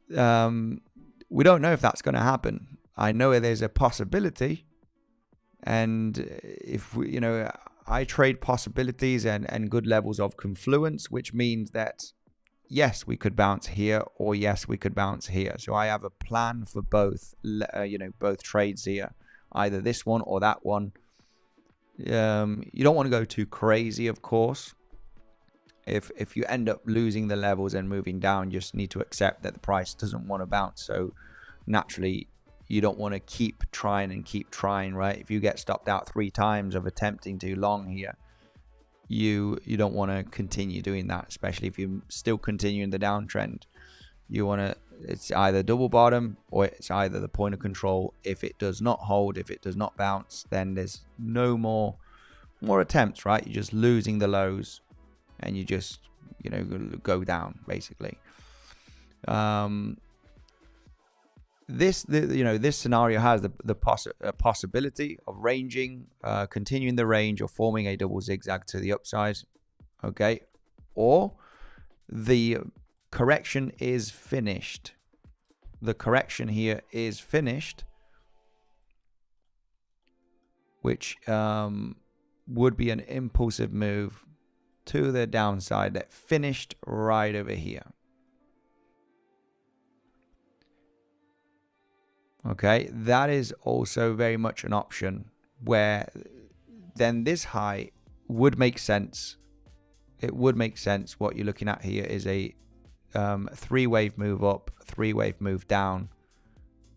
We don't know if that's going to happen. I know there's a possibility, and if we, you know, I trade possibilities and good levels of confluence, which means that yes, we could bounce here, or yes, we could bounce here. So I have a plan for both, you know, both trades here, either this one or that one. You don't want to go too crazy, of course. If you end up losing the levels and moving down, you just need to accept that the price doesn't want to bounce. So naturally, you don't want to keep trying, right? If you get stopped out 3 times of attempting too long here, you don't want to continue doing that, especially if you're still continuing the downtrend. You want to, it's either double bottom or it's either the point of control. If it does not hold, if it does not bounce, then there's no more attempts, right? You're just losing the lows and you just, you know, go down basically. This scenario has the possibility of ranging, continuing the range, or forming a double zigzag to the upside, okay? Or the correction is finished. The correction here is finished, which would be an impulsive move to the downside that finished right over here. Okay, that is also very much an option, where then this high would make sense. It would make sense. What you're looking at here is a 3-wave move up, 3-wave move down,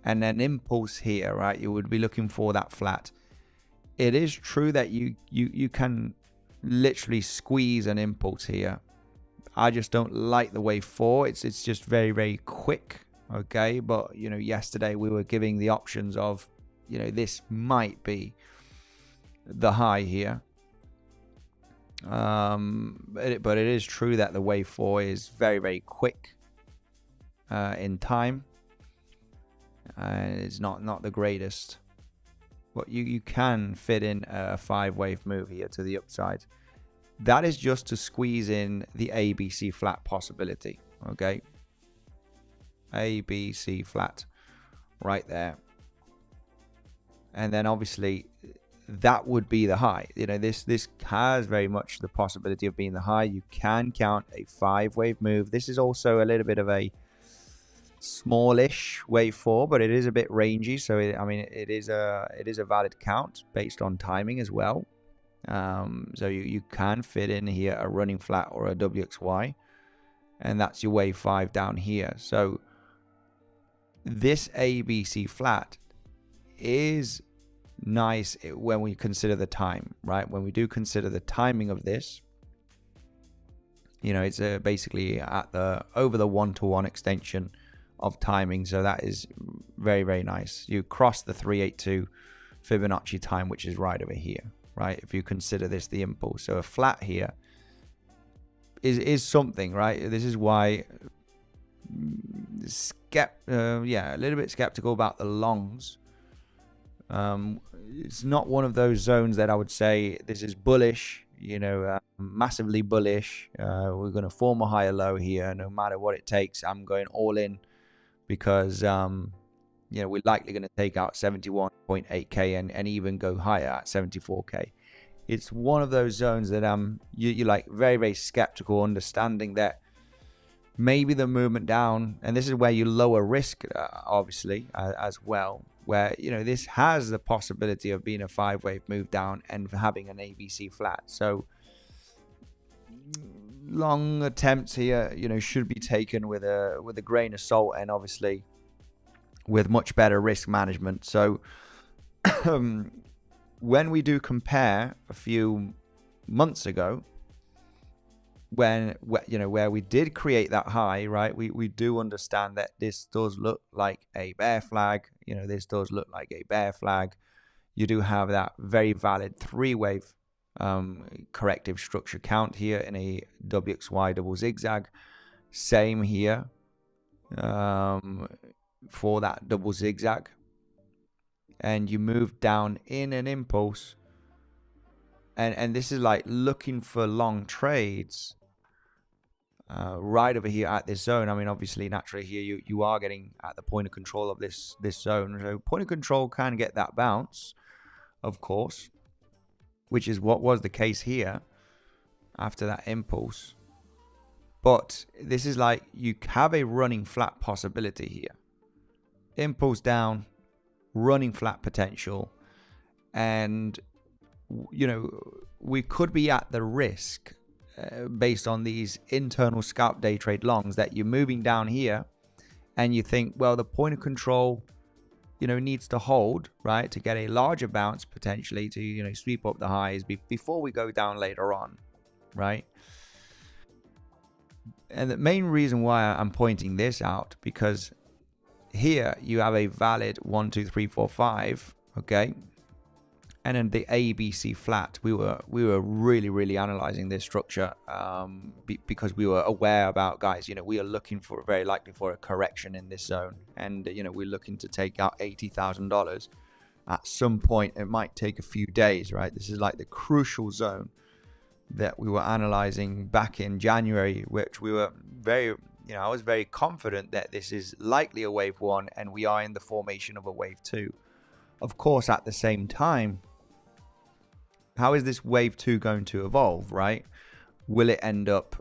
and an impulse here, right? You would be looking for that flat. It is true that you can literally squeeze an impulse here. I just don't like the wave 4. It's just very, very quick. Okay, but you know, yesterday we were giving the options of, you know, this might be the high here. But it is true that the wave 4 is very, very quick in time. It's not the greatest. But you can fit in a 5-wave move here to the upside. That is just to squeeze in the ABC flat possibility. Okay, ABC flat right there. And then obviously that would be the high. You know, this has very much the possibility of being the high. You can count a 5-wave move. This is also a little bit of a smallish wave 4, but it is a bit rangy. So I mean, it is a valid count based on timing as well. So you can fit in here a running flat or a WXY, and that's your wave 5 down here. So this ABC flat is nice when we consider the time, right? When we do consider the timing of this, you know, it's basically at the over the 1-to-1 extension of timing. So that is very, very nice. You cross the 382 Fibonacci time, which is right over here, right? If you consider this the impulse. So a flat here is something, right? This is why a little bit skeptical about the longs. It's not one of those zones that I would say this is bullish, you know, massively bullish. We're going to form a higher low here. No matter what it takes, I'm going all in because, you know, we're likely going to take out 71.8K and even go higher at 74K. It's one of those zones that you're like very, very skeptical, understanding that maybe the movement down, and this is where you lower risk, obviously, as well, where, you know, this has the possibility of being a 5-wave move down and having an ABC flat. So long attempts here, you know, should be taken with a grain of salt, and obviously with much better risk management. So when we do compare a few months ago, when, you know, where we did create that high, right, we do understand that this does look like a bear flag. You know, this does look like a bear flag. You do have that very valid 3-wave corrective structure count here in a WXY double zigzag. Same here for that double zigzag, and you move down in an impulse, and this is like looking for long trades right over here at this zone. I mean, obviously, naturally here you are getting at the point of control of this zone. So point of control can get that bounce, of course, which is what was the case here after that impulse. But this is like you have a running flat possibility here. Impulse down, running flat potential, and, you know, we could be at the risk based on these internal scalp day trade longs that you're moving down here and you think, well, the point of control, you know, needs to hold, right, to get a larger bounce potentially to, you know, sweep up the highs before we go down later on, right? And the main reason why I'm pointing this out, because here you have a valid 1, 2, 3, 4, 5, okay, and then the ABC flat. We were really, really analyzing this structure because we were aware about, guys, you know, we are looking for very likely for a correction in this zone, and, you know, we're looking to take out $80,000 at some point. It might take a few days, right? This is like the crucial zone that we were analyzing back in January, which we were very, you know, I was very confident that this is likely a wave 1 and we are in the formation of a wave 2. Of course, at the same time, how is this wave 2 going to evolve, right? Will it end up,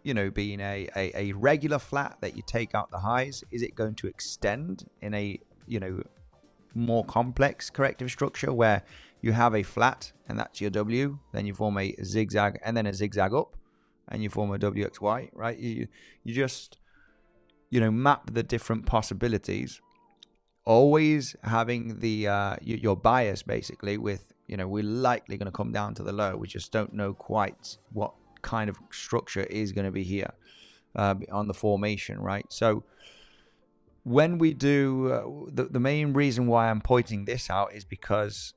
you know, being a regular flat that you take out the highs? Is it going to extend in a, you know, more complex corrective structure where you have a flat and that's your W, then you form a zigzag and then a zigzag up and you form a WXY, right? You just, you know, map the different possibilities, always having the your bias basically with, you know, we're likely going to come down to the low. We just don't know quite what kind of structure is going to be here. on the formation, right? So when we do, the main reason why I'm pointing this out is because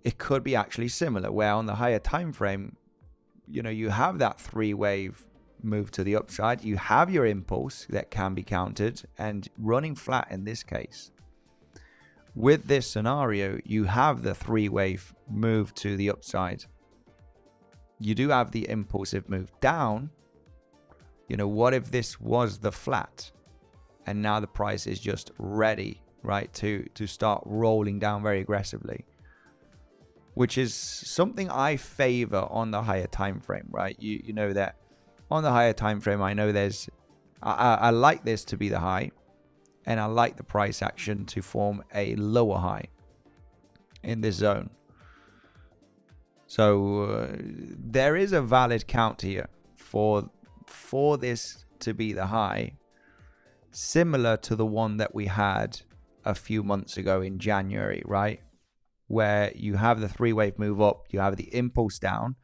it could be actually similar, where on the higher time frame, you have that 3-wave move to the upside, you have your impulse that can be countered, and running flat in this case. With this scenario, you have the 3-wave move to the upside. You do have the impulsive move down. What if this was the flat and now the price is just ready, right, to start rolling down very aggressively, which is something I favor on the higher time frame, right? You know that on the higher time frame, I know I like this to be the high, and I like the price action to form a lower high in this zone. So there is a valid count here for this to be the high, similar to the one that we had a few months ago in January, right? Where you have the 3-wave move up, you have the impulse down.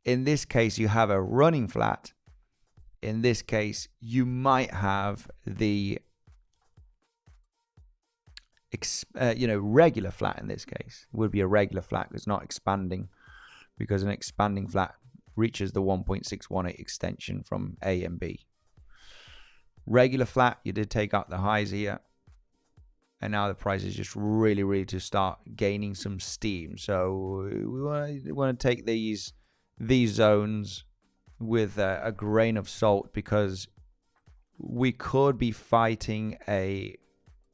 In this case, you have a running flat. In this case, you might have the regular flat. In this case, it would be a regular flat. It's not expanding, because an expanding flat reaches the 1.618 extension from A and B. Regular flat, you did take out the highs here, and now the price is just really to start gaining some steam. So we want to take these zones with a grain of salt, because we could be fighting a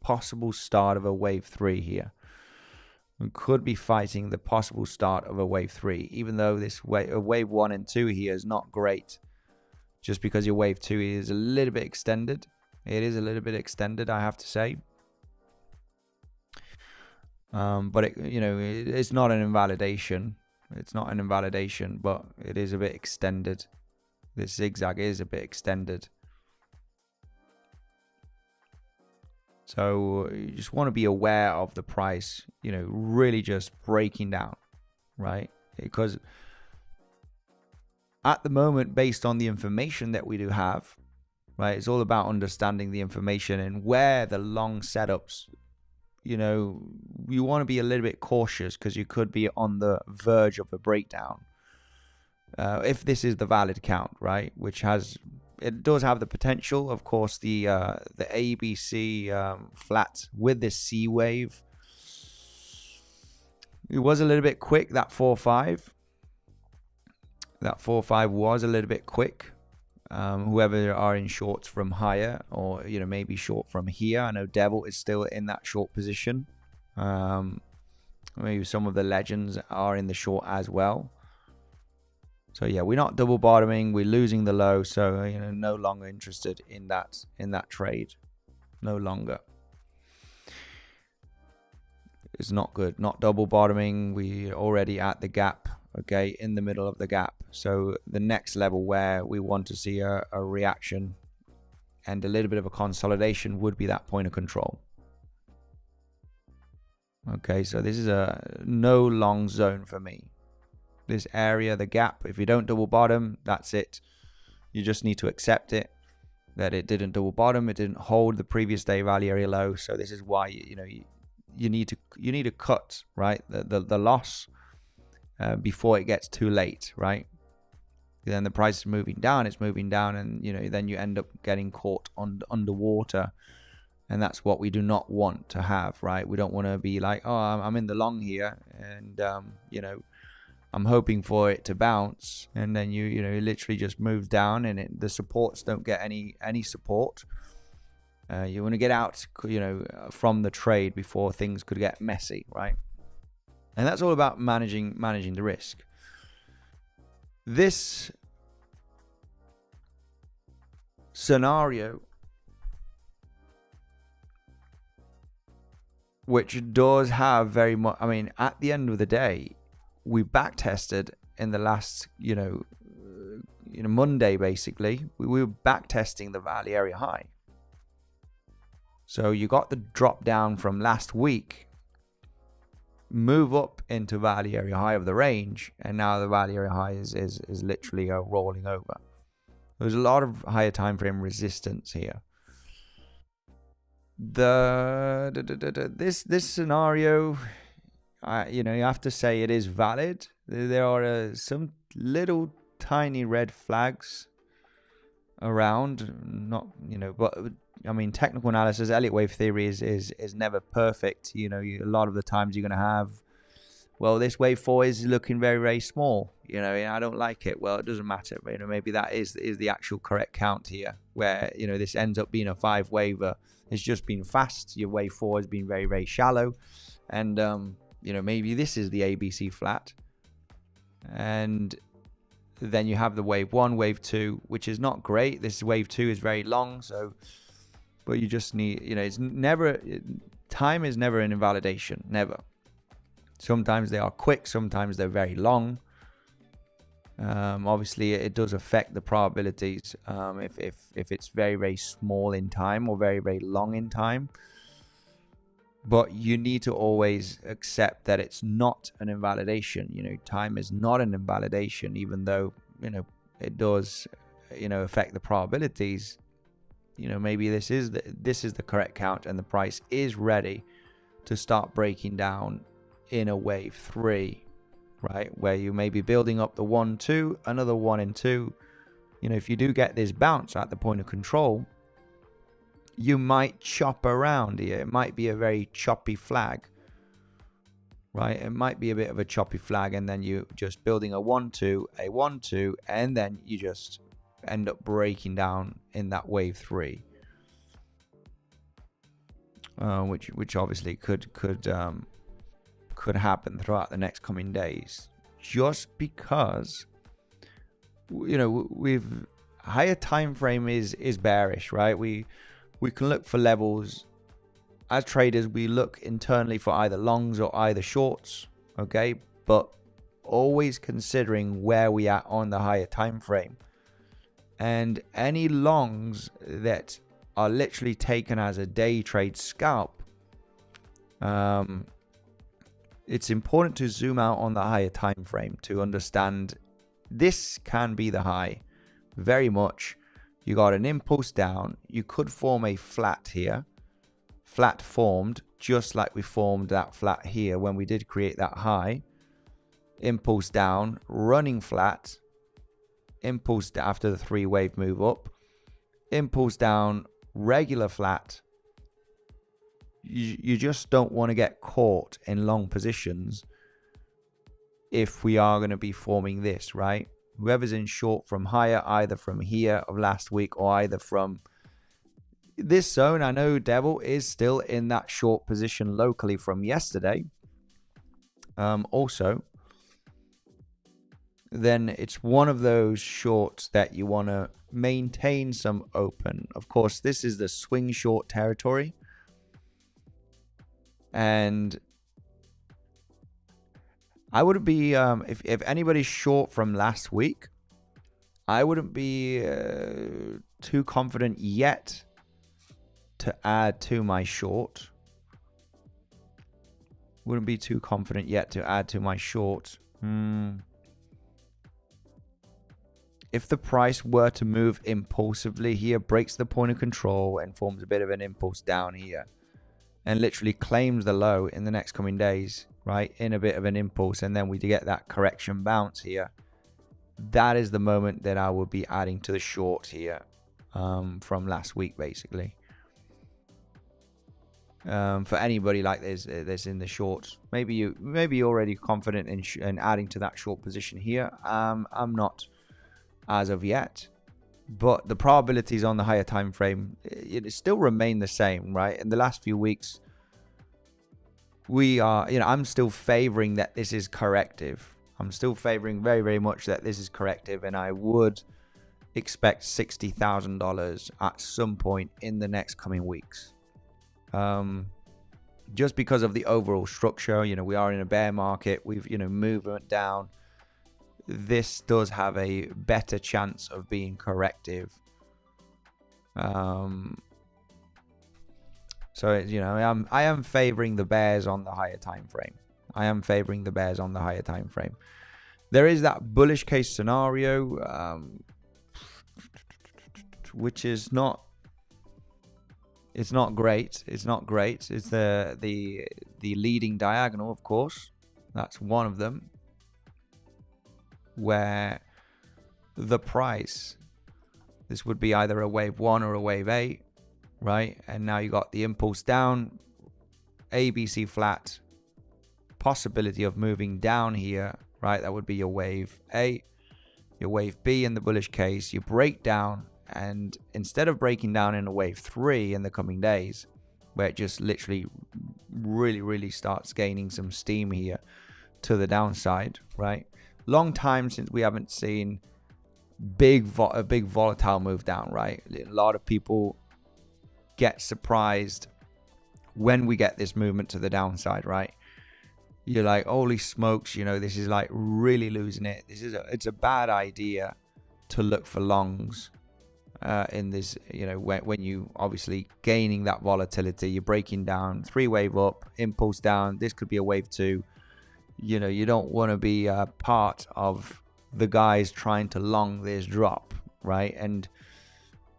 possible start of a wave 3 here. We could be fighting the possible start of a wave 3, even though this wave 1 and 2 here is not great, just because your wave 2 is a little bit extended. It is a little bit extended, I have to say. But it's not an invalidation. It's not an invalidation, but it is a bit extended. This zigzag is a bit extended. So you just want to be aware of the price, really just breaking down, right? Because at the moment, based on the information that we do have, right, it's all about understanding the information and where the long setups, you want to be a little bit cautious, because you could be on the verge of a breakdown. If this is the valid count, right, it does have the potential. Of course, the ABC flat with this C wave, it was a little bit quick. That 4-5 was a little bit quick. Whoever are in shorts from higher, or maybe short from here. I know Devil is still in that short position. Maybe some of the legends are in the short as well. So yeah, we're not double bottoming, we're losing the low, so no longer interested in that trade. No longer. It's not good. Not double bottoming. We're already at the gap, okay, in the middle of the gap. So the next level where we want to see a reaction and a little bit of a consolidation would be that point of control. Okay, so this is a no long zone for me. This area, the gap, if you don't double bottom, that's it. You just need to accept it, that it didn't double bottom, it didn't hold the previous day value area low. So this is why you need to cut, right, the loss before it gets too late, right? Then the price is moving down, and then you end up getting caught underwater, and that's what we do not want to have, right? We don't want to be like, oh, I'm in the long here, and I'm hoping for it to bounce, and then it literally just moves down, and the supports don't get any support. You want to get out, from the trade before things could get messy, right? And that's all about managing the risk. This scenario, which does have very much, at the end of the day, we back tested in the last, Monday, basically. We were back testing the value area high. So you got the drop down from last week, move up into value area high of the range, and now the value area high is literally rolling over. There's a lot of higher time frame resistance here. This scenario, you know, you have to say it is valid. There are some little tiny red flags around, not, you know, but I mean, technical analysis, Elliott wave theory is never perfect. You know, a lot of the times you're going to have, well, this wave 4 is looking very, very small. You know, I don't like it. Well, it doesn't matter. You know, maybe that is the actual correct count here, where, you know, this ends up being a 5 waver. It's just been fast. Your wave 4 has been very, very shallow. And, you know, maybe this is the ABC flat. And then you have the wave 1, wave 2, which is not great. This wave 2 is very long. So, but you just need, you know, it's never, time is never an invalidation. Never. Sometimes they are quick. Sometimes they're very long. Obviously, it does affect the probabilities if it's very, very small in time or very, very long in time. But you need to always accept that it's not an invalidation. You know, time is not an invalidation, even though, you know, it does, you know, affect the probabilities. You know, maybe this is the correct count and the price is ready to start breaking down in a wave 3, right? Where you may be building up the 1, 2, another 1 and 2. You know, if you do get this bounce at the point of control, you might chop around here. It might be a very choppy flag, right? It might be a bit of a choppy flag, and then you just building a 1, 2, a 1, 2, and then you just end up breaking down in that wave 3, which obviously could happen throughout the next coming days, just because, you know, we've higher time frame is bearish, right? We can look for levels. As traders, we look internally for either longs or either shorts, okay? But always considering where we are on the higher time frame. And any longs that are literally taken as a day trade scalp, it's important to zoom out on the higher time frame to understand this can be the high. Very much. You got an impulse down. You could form a flat here. Flat formed, just like we formed that flat here when we did create that high. Impulse down, running flat. Impulse after the 3 wave move up. Impulse down, regular flat. You just don't want to get caught in long positions if we are going to be forming this, right? Whoever's in short from higher, either from here of last week or either from this zone. I know Devil is still in that short position locally from yesterday. Also, then it's one of those shorts that you want to maintain some open. Of course, this is the swing short territory. And I wouldn't be, if anybody's short from last week, I wouldn't be too confident yet to add to my short. Wouldn't be too confident yet to add to my short. If the price were to move impulsively here, breaks the point of control and forms a bit of an impulse down here, and literally claims the low in the next coming days, right, in a bit of an impulse, and then we get that correction bounce here, that is the moment that I will be adding to the short here, from last week, basically. For anybody like this in the short, maybe you're already confident in adding to that short position here. I'm not as of yet, but the probabilities on the higher time frame, it still remain the same, right? In the last few weeks, we are, you know, I'm still favoring that this is corrective. I'm still favoring very, very much that this is corrective, and I would expect $60,000 at some point in the next coming weeks. Just because of the overall structure, you know, we are in a bear market. We've, you know, movement down. This does have a better chance of being corrective. So, you know, I am favoring the bears on the higher time frame. I am favoring the bears on the higher time frame. There is that bullish case scenario. which is not, it's not great. It's not great. It's the leading diagonal, of course. That's one of them, where the price, this would be either a wave 1 or a wave 8, right? And now you got the impulse down, ABC flat, possibility of moving down here, right? That would be your wave A. Your wave B in the bullish case, you break down, and instead of breaking down in a wave 3 in the coming days, where it just literally really starts gaining some steam here to the downside, right? Long time since we haven't seen a big volatile move down, right? A lot of people get surprised when we get this movement to the downside, right? You're like, holy smokes, you know, this is like really losing it. It's a bad idea to look for longs in this, you know, when you obviously gaining that volatility, you're breaking down, 3 wave up, impulse down. This could be a wave 2. You know, you don't want to be a part of the guys trying to long this drop, right? And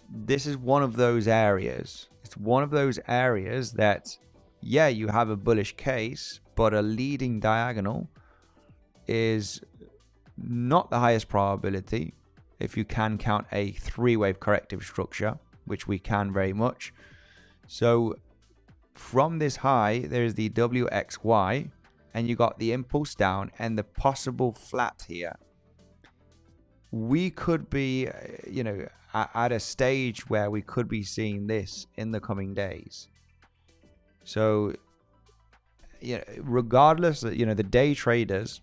this is one of those areas. It's one of those areas that, yeah, you have a bullish case, but a leading diagonal is not the highest probability if you can count a 3-wave corrective structure, which we can very much. So from this high, there's the WXY, and you got the impulse down and the possible flat here. We could be, you know, at a stage where we could be seeing this in the coming days. So, you know, regardless, you know, the day traders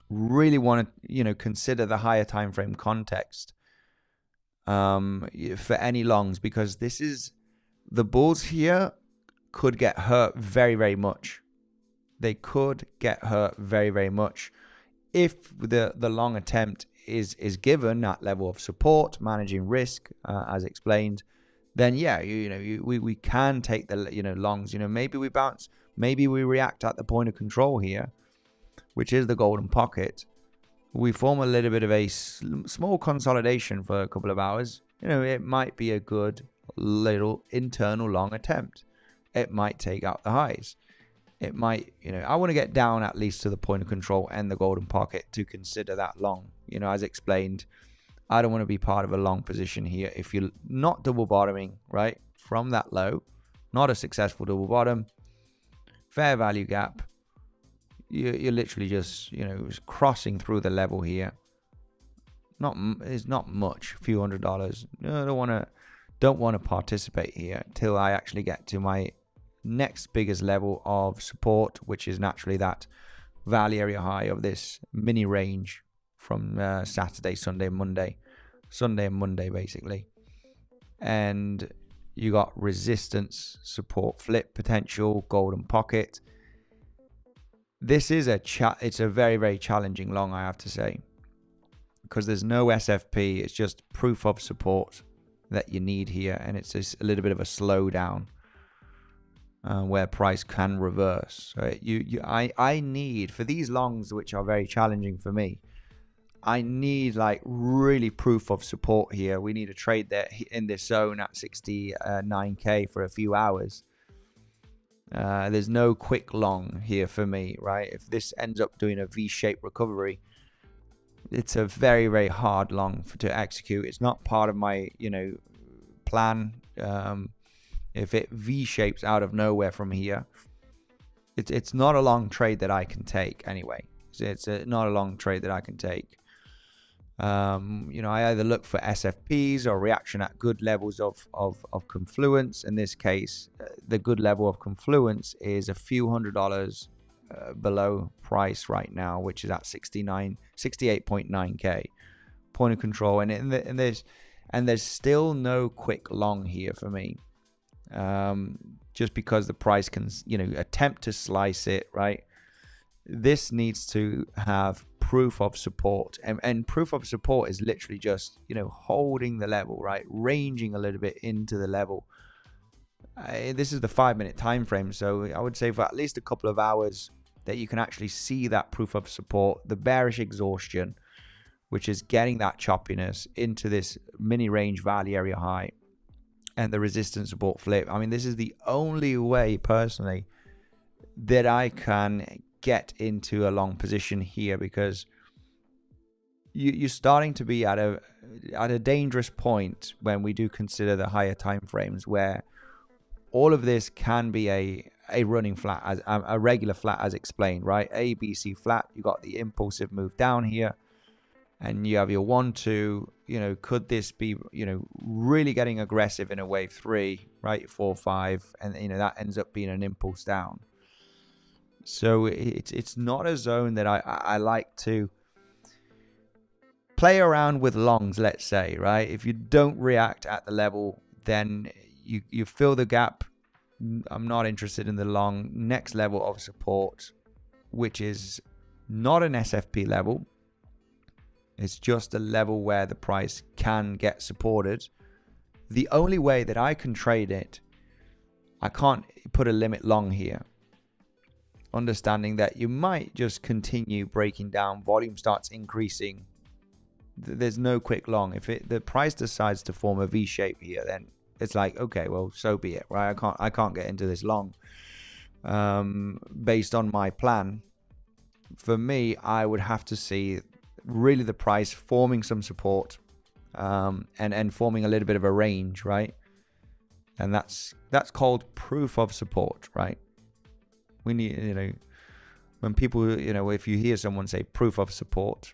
really want to, you know, consider the higher time frame context for any longs, because this is, the bulls here could get hurt very much. They could get hurt very much if the long attempt is given that level of support, managing risk, as explained. Then yeah, we can take the, you know, longs. You know, maybe we bounce, maybe we react at the point of control here, which is the golden pocket. We form a little bit of a small consolidation for a couple of hours. You know, it might be a good little internal long attempt. It might take out the highs. It might, you know, I want to get down at least to the point of control and the golden pocket to consider that long. You know, as explained, I don't want to be part of a long position here. If you're not double bottoming, right, from that low, not a successful double bottom, fair value gap, you're literally just, you know, crossing through the level here. It's not much, a few $100s. I don't want to participate here till I actually get to my next biggest level of support, which is naturally that value area high of this mini range from Saturday, Sunday, and Monday basically. And you got resistance, support, flip potential, golden pocket. This is it's a very challenging long, I have to say, because there's no SFP. It's just proof of support that you need here, and it's just a little bit of a slowdown where price can reverse. So I need, for these longs, which are very challenging for me, I need like really proof of support here. We need to trade there in this zone at 69k for a few hours. There's no quick long here for me, right? If this ends up doing a V-shaped recovery, it's a very hard long to execute. It's not part of my, you know, plan. If it V-shapes out of nowhere from here, it's not a long trade that I can take anyway. It's not a long trade that I can take. You know, I either look for SFPs or reaction at good levels of confluence. In this case, the good level of confluence is a few $100s below price right now, which is at 68.9k point of control, and there's still no quick long here for me, just because the price can, you know, attempt to slice it, right? This needs to have proof of support, and proof of support is literally just, you know, holding the level, right, ranging a little bit into the level. This is the 5-minute time frame, so I would say for at least a couple of hours that you can actually see that proof of support, the bearish exhaustion, which is getting that choppiness into this mini range value area high and the resistance support flip. I mean, this is the only way personally that I can get into a long position here, because you're starting to be at a dangerous point when we do consider the higher time frames, where all of this can be a running flat, as a regular flat as explained, right? A, B, C flat. You got the impulsive move down here, and you have your 1, 2. You know, could this be, you know, really getting aggressive in a wave 3, right? 4, 5, and you know that ends up being an impulse down. So it's not a zone that I like to play around with longs, let's say, right? If you don't react at the level, then you fill the gap. I'm not interested in the long next level of support, which is not an SFP level. It's just a level where the price can get supported. The only way that I can trade it, I can't put a limit long here, understanding that you might just continue breaking down, volume starts increasing. There's no quick long. If the price decides to form a V shape here, then it's like, okay, well, so be it, right? I can't get into this long based on my plan. For me, I would have to see really the price forming some support and forming a little bit of a range, right? And that's called proof of support, right? We need, you know, when people, you know, if you hear someone say proof of support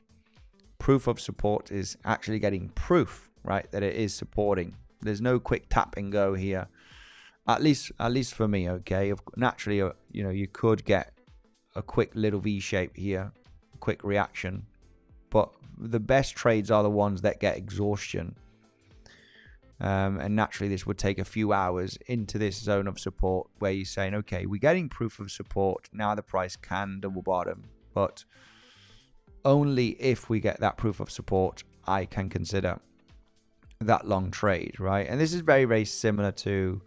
is actually getting proof, right, that it is supporting. There's no quick tap and go here, at least for me. Okay, naturally, you know, you could get a quick little V shape here, quick reaction, but the best trades are the ones that get exhaustion. And naturally, this would take a few hours into this zone of support where you're saying, okay, we're getting proof of support. Now the price can double bottom, but only if we get that proof of support, I can consider that long trade, right? And this is very, very similar to,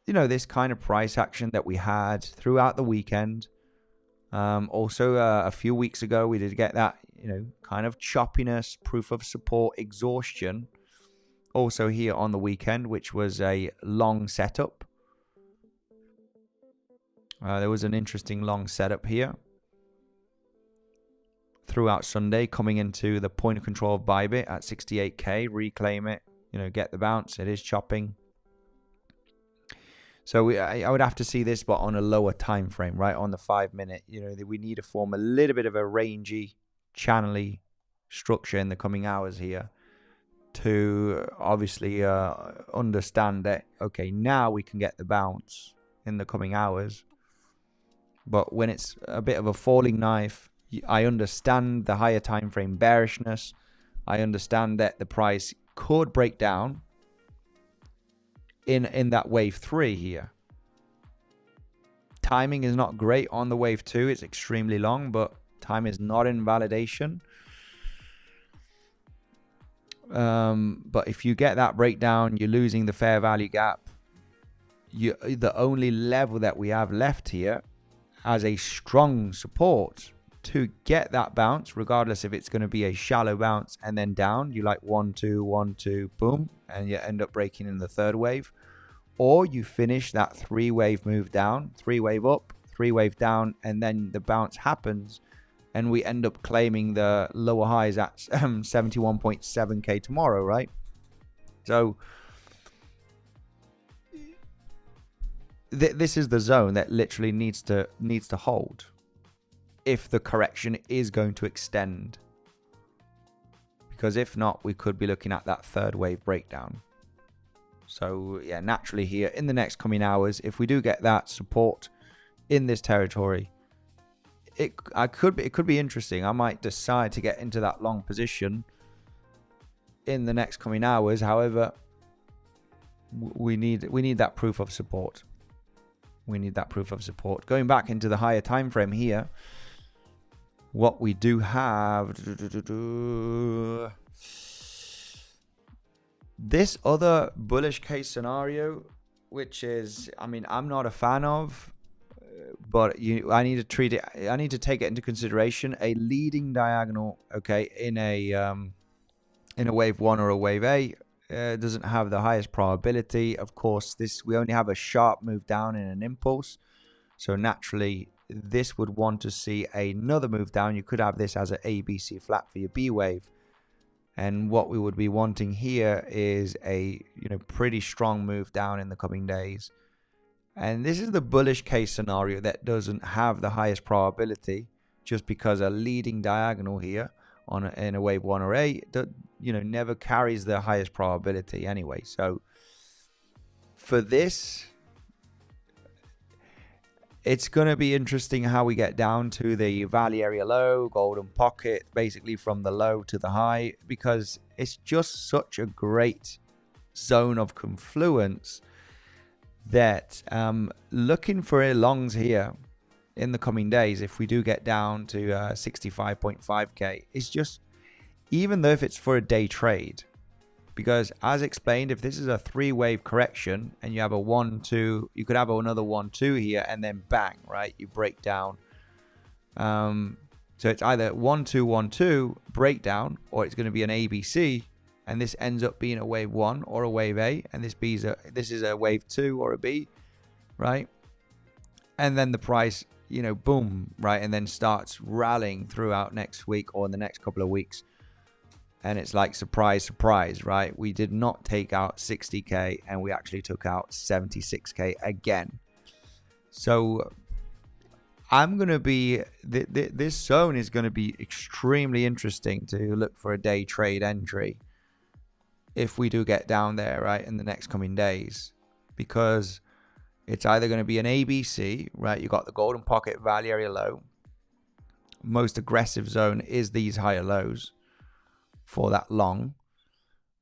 you know, this kind of price action that we had throughout the weekend. Also, a few weeks ago, we did get that, you know, kind of choppiness, proof of support, exhaustion. Also here on the weekend, which was a long setup. There was an interesting long setup here throughout Sunday, coming into the point of control of Bybit at 68k, reclaim it, you know, get the bounce. It is chopping. So I would have to see this, but on a lower time frame, right? On the 5 minute, you know, we need to form a little bit of a rangy, channely structure in the coming hours here to obviously understand that, okay, now we can get the bounce in the coming hours. But when it's a bit of a falling knife, I understand the higher time frame bearishness. I understand that the price could break down in that wave 3 here. Timing is not great on the wave 2. It's extremely long, but time is not invalidation. But if you get that breakdown, you're losing the fair value gap. The only level that we have left here as a strong support to get that bounce, regardless if it's going to be a shallow bounce and then down, you like 1, 2, 1, 2, boom, and you end up breaking in the third wave, or you finish that 3-wave move down, 3-wave up, 3-wave down, and then the bounce happens and we end up claiming the lower highs at 71.7k tomorrow, right? So this is the zone that literally needs to hold if the correction is going to extend, because if not, we could be looking at that third wave breakdown. So yeah, naturally here in the next coming hours, if we do get that support in this territory, it could be interesting. I might decide to get into that long position in the next coming hours. However, we need that proof of support. We need that proof of support. Going back into the higher time frame here, what we do have, this other bullish case scenario, which is, I mean, I'm not a fan of. but I need to treat it. I need to take it into consideration. A leading diagonal, okay, in a wave 1 or a wave A doesn't have the highest probability. Of course, we only have a sharp move down in an impulse, so naturally this would want to see another move down. You could have this as an ABC flat for your B wave, and what we would be wanting here is a pretty strong move down in the coming days. And this is the bullish case scenario that doesn't have the highest probability, just because a leading diagonal here in a wave 1 or A never carries the highest probability anyway. So for this, it's going to be interesting how we get down to the value area low, golden pocket, basically from the low to the high, because it's just such a great zone of confluence that looking for longs here in the coming days, if we do get down to 65.5k, it's just, even though if it's for a day trade, because as explained, if this is a 3-wave correction and you have a 1-2, you could have another 1-2 here and then bang, right? You break down. So it's either 1-2, 1-2 breakdown, or it's going to be an ABC, and this ends up being a wave 1 or a wave A, and this is a wave 2 or a B, right? And then the price, boom, right, and then starts rallying throughout next week or in the next couple of weeks. And it's like, surprise, surprise, right? We did not take out 60k, and we actually took out 76k again. So I'm going to be, this zone is going to be extremely interesting to look for a day trade entry if we do get down there, right, in the next coming days. Because it's either going to be an ABC, right? You got the golden pocket, value area low. Most aggressive zone is these higher lows for that long,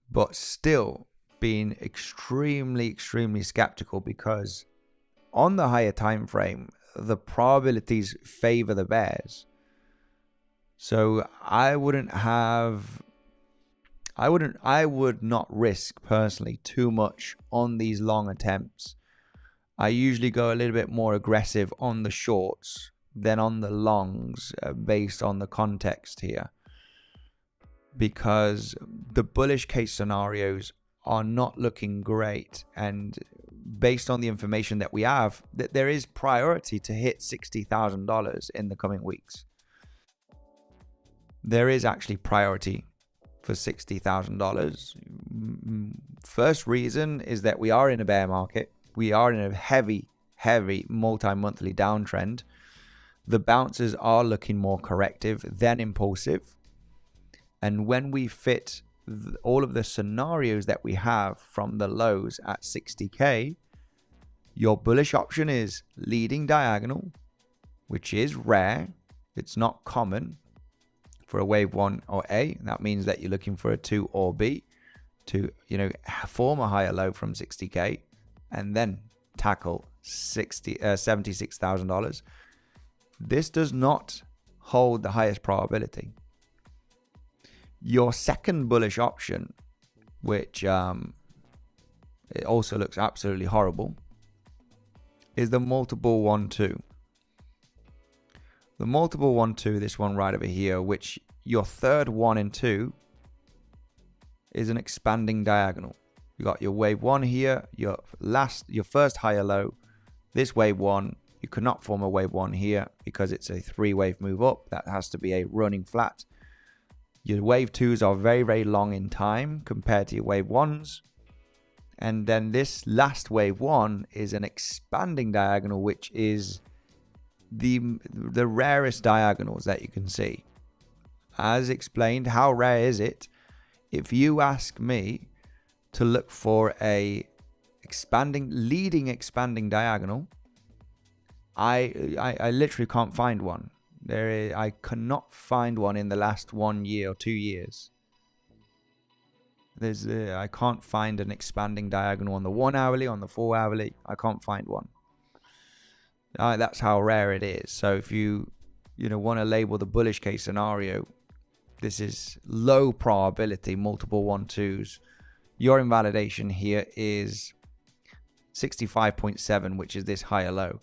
but still being extremely skeptical, because on the higher time frame the probabilities favor the bears. So I would not risk personally too much on these long attempts. I usually go a little bit more aggressive on the shorts than on the longs, based on the context here, because the bullish case scenarios are not looking great, and based on the information that we have, that there is priority to hit $60,000 in the coming weeks. There is actually priority for $60,000. First reason is that we are in a bear market. We are in a heavy multi-monthly downtrend. The bounces are looking more corrective than impulsive. And when we fit all of the scenarios that we have from the lows at 60k, your bullish option is leading diagonal, which is rare. It's not common for a wave 1 or A. That means that you're looking for a 2 or B to, form a higher low from 60k and then tackle $76,000. This does not hold the highest probability. Your second bullish option, which it also looks absolutely horrible, is the multiple 1-2. The multiple 1-2, this one right over here, which your third 1 and 2 is an expanding diagonal. You got your wave 1 here, your first higher low. This wave 1, you cannot form a wave 1 here because it's a 3-wave move up. That has to be a running flat. Your wave 2s are very long in time compared to your wave 1s. And then this last wave 1 is an expanding diagonal, which is the rarest diagonals that you can see. As explained, how rare is it? If you ask me to look for a leading expanding diagonal, I literally can't find one. I cannot find one in the last 1 year or 2 years. I can't find an expanding diagonal on the 1 hourly, on the 4 hourly. I can't find one. That's how rare it is. So if you want to label the bullish case scenario, this is low probability, multiple 1-2s. Your invalidation here is 65.7, which is this higher low.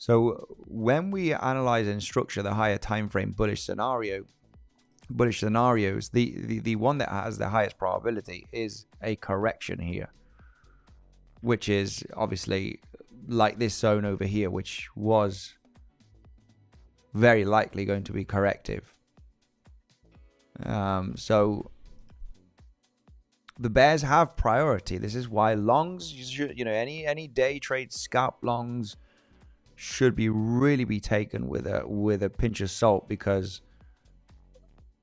So when we analyze and structure the higher time frame bullish scenarios, the one that has the highest probability is a correction here, which is obviously like this zone over here, which was very likely going to be corrective. So the bears have priority. This is why longs, any day trade scalp longs should really be taken with a pinch of salt, because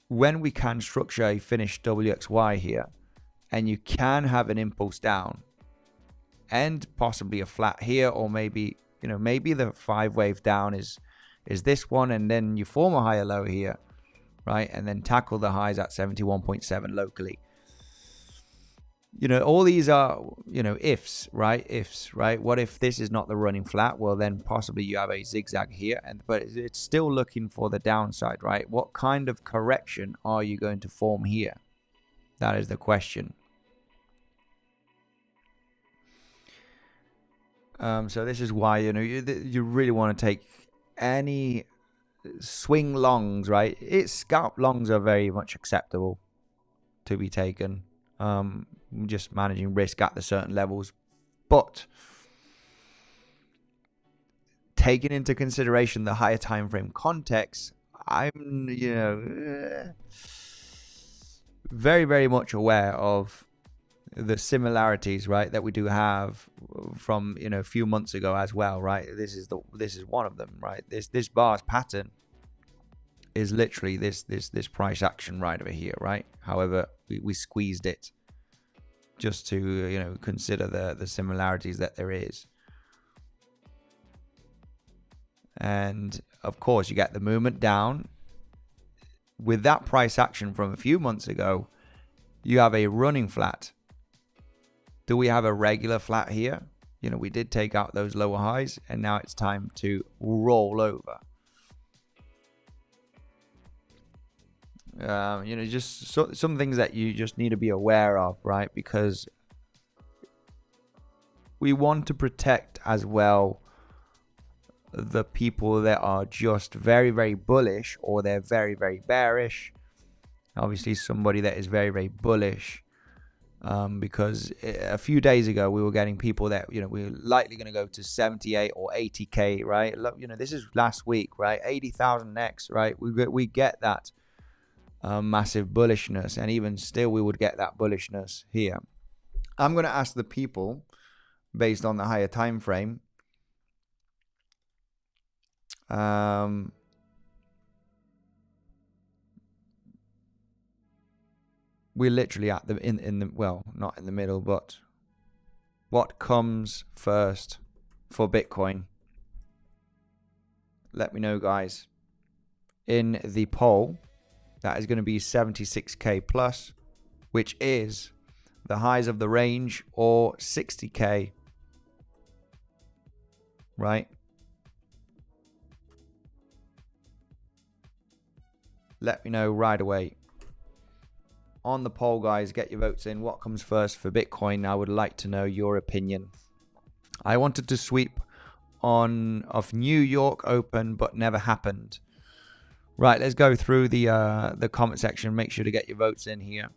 when we can structure a finished WXY here, and you can have an impulse down and possibly a flat here, or maybe the 5-wave down is this one, and then you form a higher low here, right, and then tackle the highs at 71.7 locally. All these are, ifs, right? What if this is not the running flat? Well, then possibly you have a zigzag here, but it's still looking for the downside, right? What kind of correction are you going to form here? That is the question. So this is why, you really want to take any swing longs, right? Scalp longs are very much acceptable to be taken. Just managing risk at the certain levels, but taking into consideration the higher time frame context, I'm very, very much aware of the similarities, right, that we do have from a few months ago as well, right? This is one of them, right? This bar's pattern is literally this price action right over here, right? However, we squeezed it just to consider the similarities that there is. And of course you get the movement down with that price action from a few months ago. You have a running flat. Do we have a regular flat here? We did take out those lower highs, and now it's time to roll over. Just some things that you just need to be aware of, right? Because we want to protect as well the people that are just very, very bullish, or they're very, very bearish. Obviously somebody that is very, very bullish, because a few days ago we were getting people that we're likely going to go to 78 or 80k, right? This is last week, right? 80,000 next, right? We get that massive bullishness, and even still we would get that bullishness here. I'm going to ask the people based on the higher time frame, we're literally at the in the well, not in the middle, but what comes first for Bitcoin? Let me know, guys, in the poll. That is going to be 76k plus, which is the highs of the range, or 60k, right? Let me know right away on the poll, guys. Get your votes in. What comes first for Bitcoin? I would like to know your opinion. I wanted to sweep of New York Open, but never happened. Right, let's go through the comment section. Make sure to get your votes in here,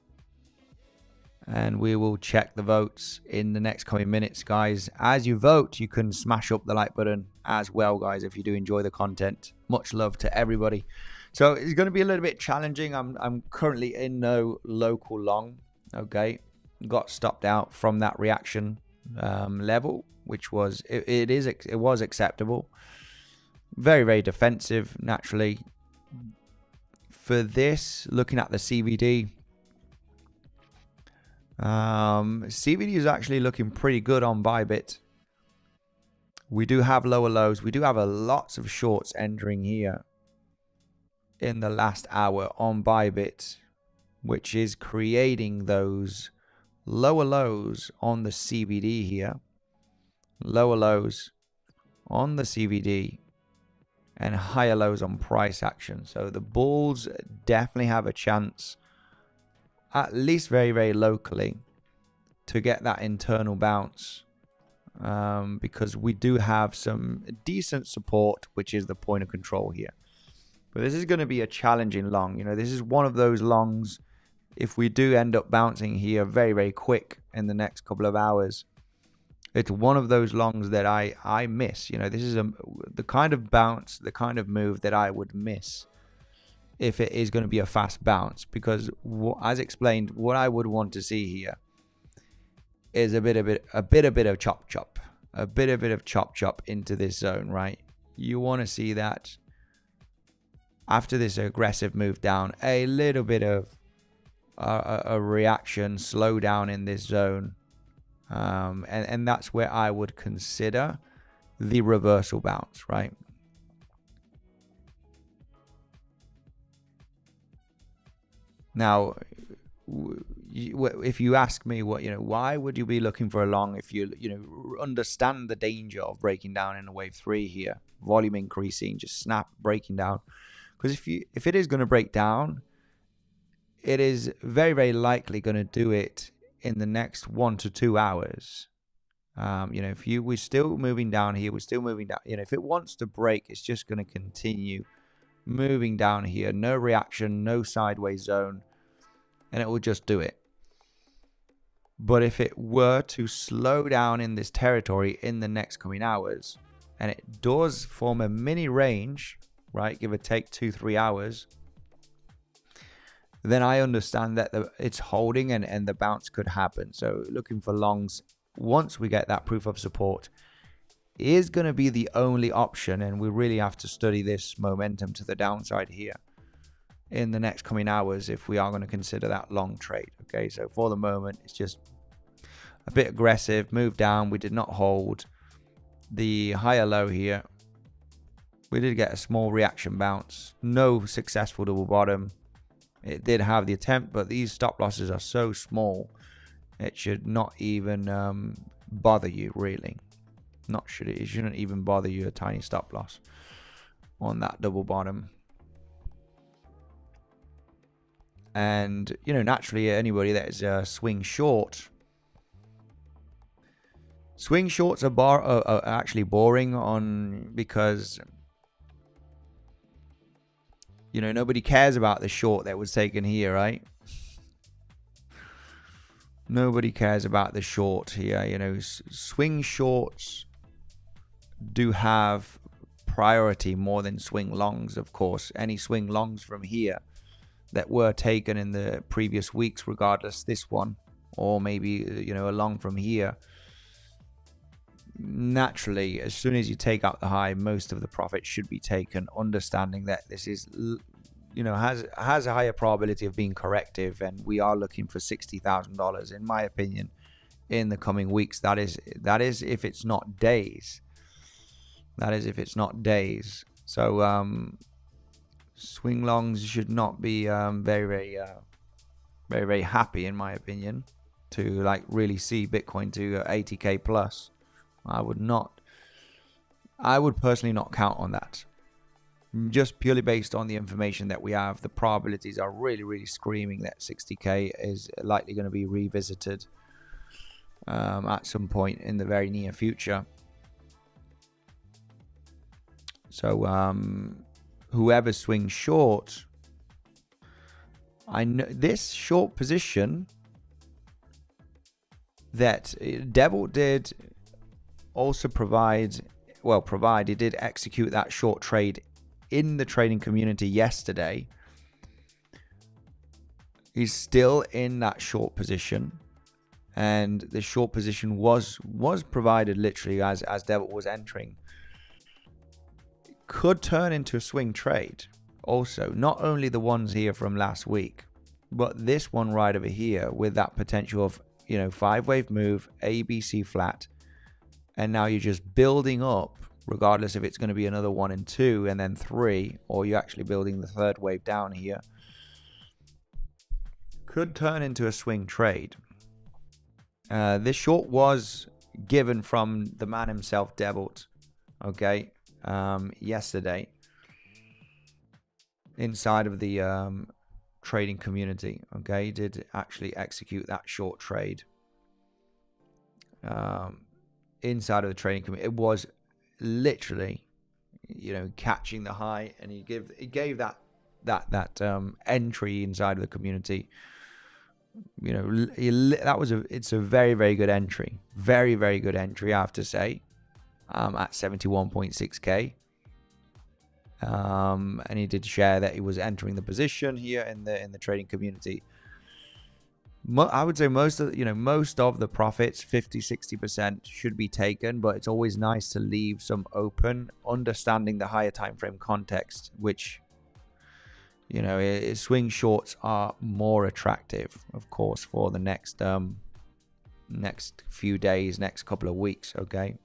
and we will check the votes in the next coming minutes, guys. As you vote, you can smash up the like button as well, guys, if you do enjoy the content. Much love to everybody. So it's going to be a little bit challenging. I'm currently in no local long. Okay, got stopped out from that reaction level, which was it was acceptable. Very, very defensive naturally. For this, looking at the CVD, CVD is actually looking pretty good on Bybit. We do have lower lows. We do have lots of shorts entering here in the last hour on Bybit, which is creating those lower lows on the CVD here. Lower lows on the CVD. And higher lows on price action. So the bulls definitely have a chance, at least very, very locally, to get that internal bounce because we do have some decent support, which is the point of control here. But this is going to be a challenging long. You know, this is one of those longs. If we do end up bouncing here very, very quick in the next couple of hours, it's one of those longs that I miss. You know, this is the kind of bounce, the kind of move that I would miss if it is going to be a fast bounce, because as explained, what I would want to see here is a bit of chop chop into this zone, right? You want to see that after this aggressive move down, a little bit of a reaction, slow down in this zone, and that's where I would consider the reversal bounce, right? Now, if you ask me why would you be looking for a long if you understand the danger of breaking down in a wave 3 here, volume increasing, just snap breaking down, because if it is going to break down, it is very, very likely going to do it in the next 1 to 2 hours. If we're still moving down here, we're still moving down. If it wants to break, it's just going to continue moving down here, no reaction, no sideways zone, and it will just do it. But if it were to slow down in this territory in the next coming hours, and it does form a mini range, right, give or take 2-3 hours, then I understand that it's holding and the bounce could happen. So looking for longs once we get that proof of support is going to be the only option, and we really have to study this momentum to the downside here in the next coming hours if we are going to consider that long trade. Okay, so for the moment it's just a bit aggressive, move down. We did not hold the higher low here. We did get a small reaction bounce, no successful double bottom. It did have the attempt, but these stop losses are so small it should not even bother you, really. It shouldn't even bother you, a tiny stop loss on that double bottom. And naturally, anybody that is swing short, swing shorts are actually boring because nobody cares about the short that was taken here, right? Nobody cares about the short here. Swing shorts do have priority more than swing longs, of course. Any swing longs from here that were taken in the previous weeks, regardless this one, or maybe a long from here, naturally, as soon as you take out the high, most of the profit should be taken, understanding that this is has a higher probability of being corrective, and we are looking for $60,000 in my opinion in the coming weeks. That is if it's not days. So swing longs should not be very very happy, in my opinion, to really see Bitcoin to 80k plus. I would personally not count on that. Just purely based on the information that we have, the probabilities are really screaming that 60k is likely going to be revisited at some point in the very near future. So whoever swings short, I know this short position that Devil did also he did execute that short trade in the trading community yesterday. He's still in that short position, and the short position was provided literally as Devil was entering. Could turn into a swing trade also, not only the ones here from last week, but this one right over here with that potential of 5-wave move, ABC flat, and now you're just building up, regardless if it's going to be another 1 and 2 and then 3, or you're actually building the third wave down here. Could turn into a swing trade. This short was given from the man himself, Devils, okay, yesterday inside of the trading community. Okay, he did actually execute that short trade. inside of the trading community. It was literally, catching the high, and he gave that entry inside of the community. It's a very, very good entry. Very, very good entry, I have to say. At 71.6k. And he did share that he was entering the position here in the trading community. I would say most of the profits, 50-60%, should be taken, but it's always nice to leave some open, understanding the higher time frame context, which swing shorts are more attractive, of course, for the next few days, next couple of weeks. Okay,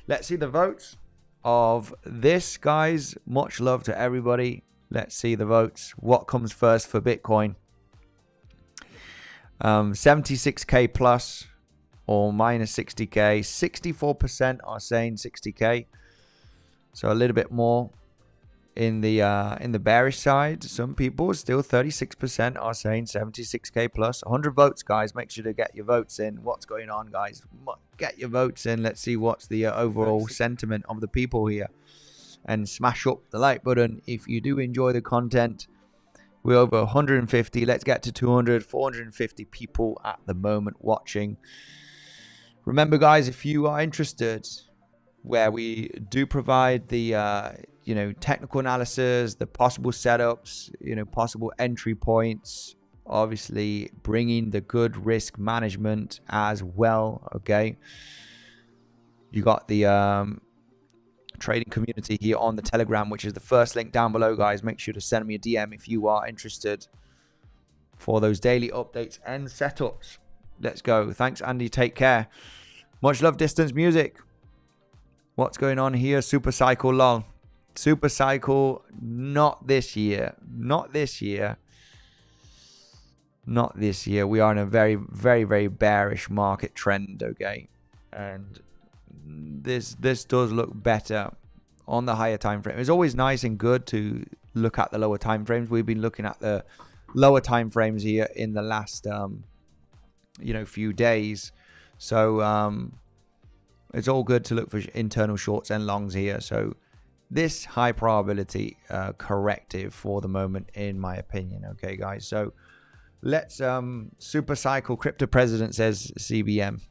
let's see the votes of this, guys. Much love to everybody. Let's see the votes. What comes first for Bitcoin? 76k plus or minus 60k. 64% are saying 60k, so a little bit more in the bearish side. Some people, still 36%, are saying 76k plus. 100 votes, guys. Make sure to get your votes in. What's going on, guys? Get your votes in. Let's see what's the overall sentiment of the people here, and smash up the like button if you do enjoy the content. We're over 150. Let's get to 200. 450 people at the moment watching. Remember, guys, if you are interested, where we do provide the technical analysis, the possible setups, possible entry points, obviously bringing the good risk management as well. Okay, you got the trading community here on the Telegram, which is the first link down below, guys. Make sure to send me a DM if you are interested for those daily updates and setups. Let's go. Thanks, Andy. Take care. Much love, Distance Music. What's going on here? Super cycle, lol. Super cycle, not this year. Not this year. Not this year. We are in a very, very, very bearish market trend, okay? And this does look better on the higher time frame. It's always nice and good to look at the lower time frames. We've been looking at the lower time frames here in the last few days. So it's all good to look for internal shorts and longs here. So this high probability corrective for the moment, in my opinion. Okay, guys. So let's super cycle. Crypto President says CBM.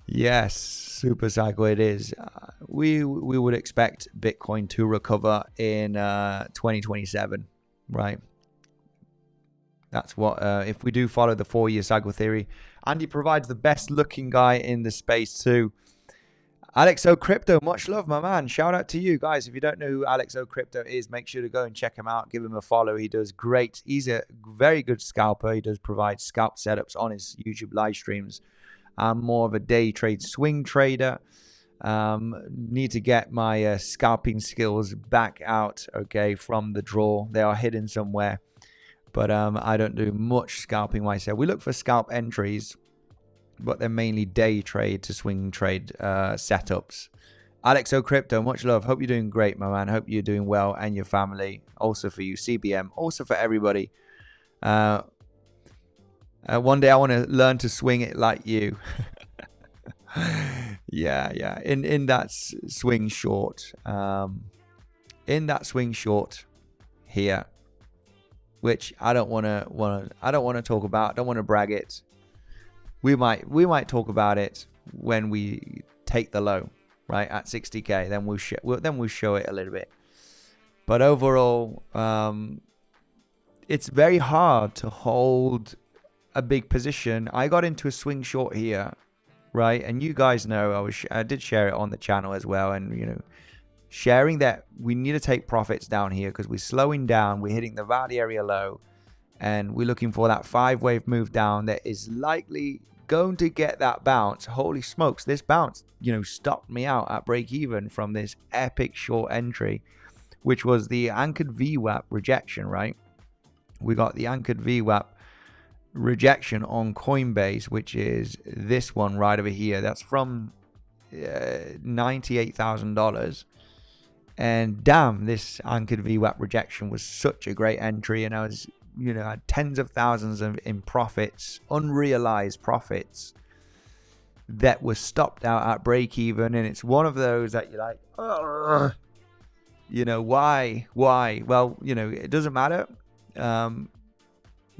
Yes, super cycle it is. We would expect Bitcoin to recover in 2027, right? That's what if we do follow the 4-year cycle theory. Andy provides the best looking guy in the space too. Alex O Crypto, much love, my man. Shout out to you, guys. If you don't know who Alex O Crypto is, make sure to go and check him out. Give him a follow. He does great. He's a very good scalper. He does provide scalp setups on his YouTube live streams. I'm more of a day trade swing trader. Need to get my scalping skills back out, okay, from the draw. They are hidden somewhere. But I don't do much scalping myself. We look for scalp entries, but they're mainly day trade to swing trade setups. Alex O Crypto, much love. Hope you're doing great, my man. Hope you're doing well and your family. Also for you, CBM. Also for everybody. One day I want to learn to swing it like you. yeah. In that swing short. In that swing short here, which I don't want to talk about. Don't want to brag it. We might talk about it when we take the low, right, at 60k. Then we'll show it a little bit. But overall, it's very hard to hold a big position. I got into a swing short here, right? And you guys know I did share it on the channel as well. And sharing that we need to take profits down here because we're slowing down. We're hitting the value area low, and we're looking for that 5-wave move down that is likely going to get that bounce. Holy smokes, this bounce stopped me out at break even from this epic short entry, which was the anchored VWAP rejection, right? We got the anchored VWAP rejection on Coinbase, which is this one right over here. That's from $98,000. And damn, this anchored VWAP rejection was such a great entry, and I was had tens of thousands in profits, unrealized profits, that was stopped out at break even, and it's one of those that you're like, ugh. You know, why? Well, you know, it doesn't matter.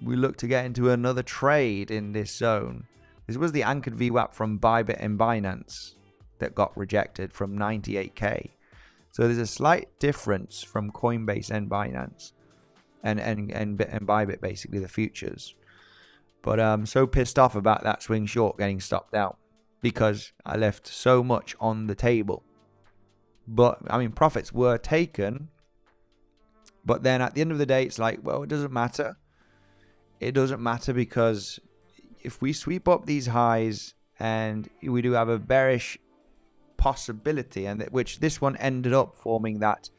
We look to get into another trade in this zone. This was the anchored VWAP from Bybit and Binance that got rejected from 98k. So there's a slight difference from Coinbase and Binance and Bybit, basically the futures. But I'm so pissed off about that swing short getting stopped out because I left so much on the table. But I mean, profits were taken. But then at the end of the day, it's like, well, it doesn't matter. It doesn't matter because if we sweep up these highs and we do have a bearish possibility, and which this one ended up forming that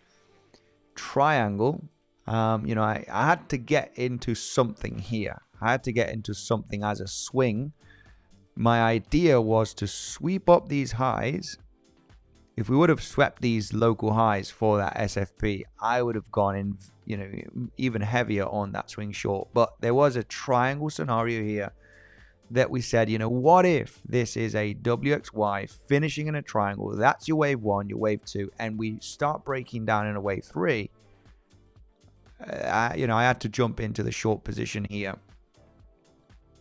triangle. You know, I had to get into something here. I had to get into something as a swing. My idea was to sweep up these highs. If we would have swept these local highs for that SFP, I would have gone in, you know, even heavier on that swing short. But there was a triangle scenario here that we said, you know, what if this is a WXY finishing in a triangle? That's your wave 1, your wave 2, and we start breaking down in a wave 3. You know, I had to jump into the short position here.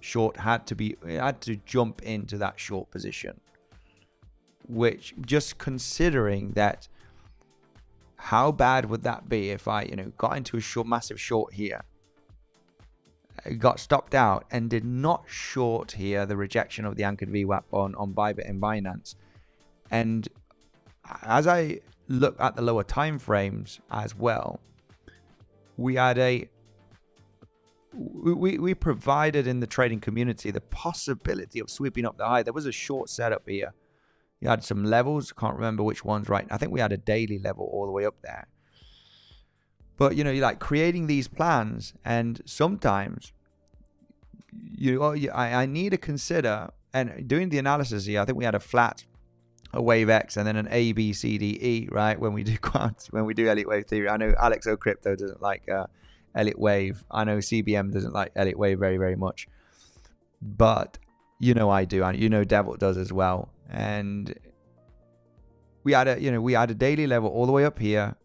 I had to jump into that short position. Which, just considering that, how bad would that be if I, you know, got into a massive short here, got stopped out, and did not short here the rejection of the anchored VWAP on Bybit and Binance. And as I look at the lower time frames as well, we had we provided in the trading community the possibility of sweeping up the high. There was a short setup here. You had some levels, can't remember which ones, right? I think we had a daily level all the way up there. But, you know, you're like creating these plans, and sometimes I need to consider, and doing the analysis here, I think we had a flat, a wave X, and then an A, B, C, D, E, right? When we do Elliott wave theory. I know Alex O Crypto doesn't like Elliott wave. I know CBM doesn't like Elliott wave very, very much. But, you know, I do. And you know, Devil does as well. And we had a daily level all the way up here,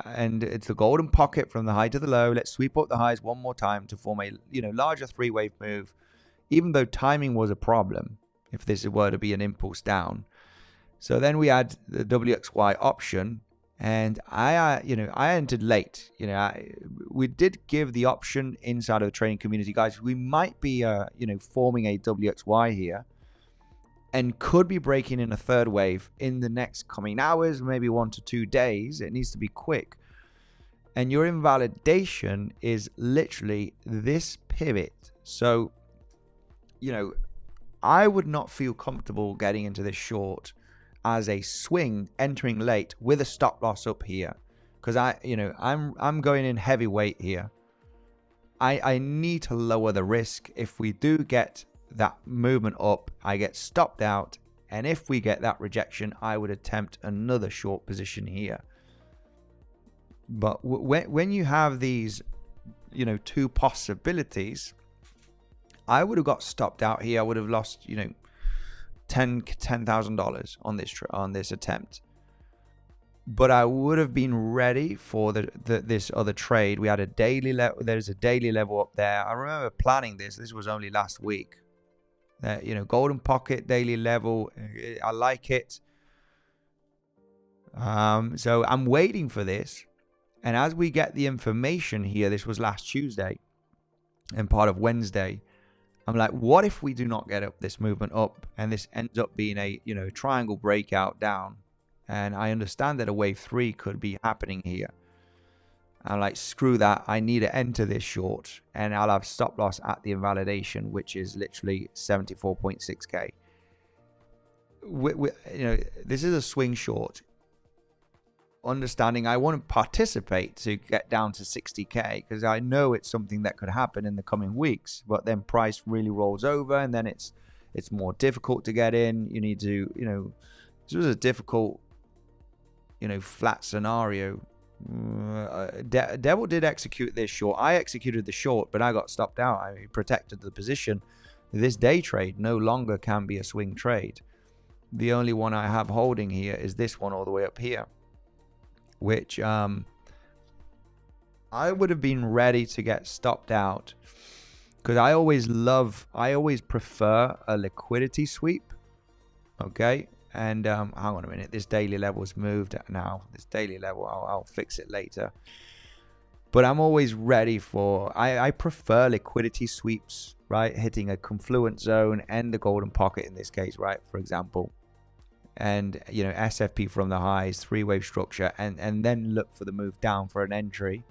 and it's the golden pocket from the high to the low. Let's sweep up the highs one more time to form a, you know, larger 3-wave move, even though timing was a problem if this were to be an impulse down. So then we had the WXY option, and I entered late. You know, we did give the option inside of the trading community, guys. We might be forming a WXY here, and could be breaking in a third wave in the next coming hours, maybe 1 to 2 days. It needs to be quick. And your invalidation is literally this pivot. So, you know, I would not feel comfortable getting into this short as a swing, entering late with a stop loss up here. Because I'm going in heavyweight here. I need to lower the risk. If we do get that movement up, I get stopped out, and if we get that rejection, I would attempt another short position here. But when you have these, you know, two possibilities, I would have got stopped out here. I would have lost, you know, $10,000 on this attempt. But I would have been ready for this other trade. We had a daily level. There's a daily level up there. I remember planning this. This was only last week. You know, golden pocket, daily level. I like it. So I'm waiting for this. And as we get the information here, this was last Tuesday and part of Wednesday, I'm like, what if we do not get up this movement up, and this ends up being a, you know, triangle breakout down? And I understand that a wave 3 could be happening here. I'm like, screw that. I need to enter this short, and I'll have stop loss at the invalidation, which is literally 74.6k. You know, this is a swing short. Understanding I want to participate to get down to 60k, because I know it's something that could happen in the coming weeks. But then price really rolls over, and then it's more difficult to get in. You need to, you know, this was a difficult, you know, flat scenario. Devil did execute this short. I executed the short, but I got stopped out. I protected the position. this day trade no longer can be a swing trade. The only one I have holding here is this one all the way up here, which I would have been ready to get stopped out, because I always prefer a liquidity sweep. Okay, and hang on a minute, this daily level's moved now. This daily level, I'll fix it later. But I'm always ready for, I prefer liquidity sweeps, right? Hitting a confluent zone and the golden pocket in this case, right? For example. And, you know, SFP from the highs, three-wave structure, and then look for the move down for an entry.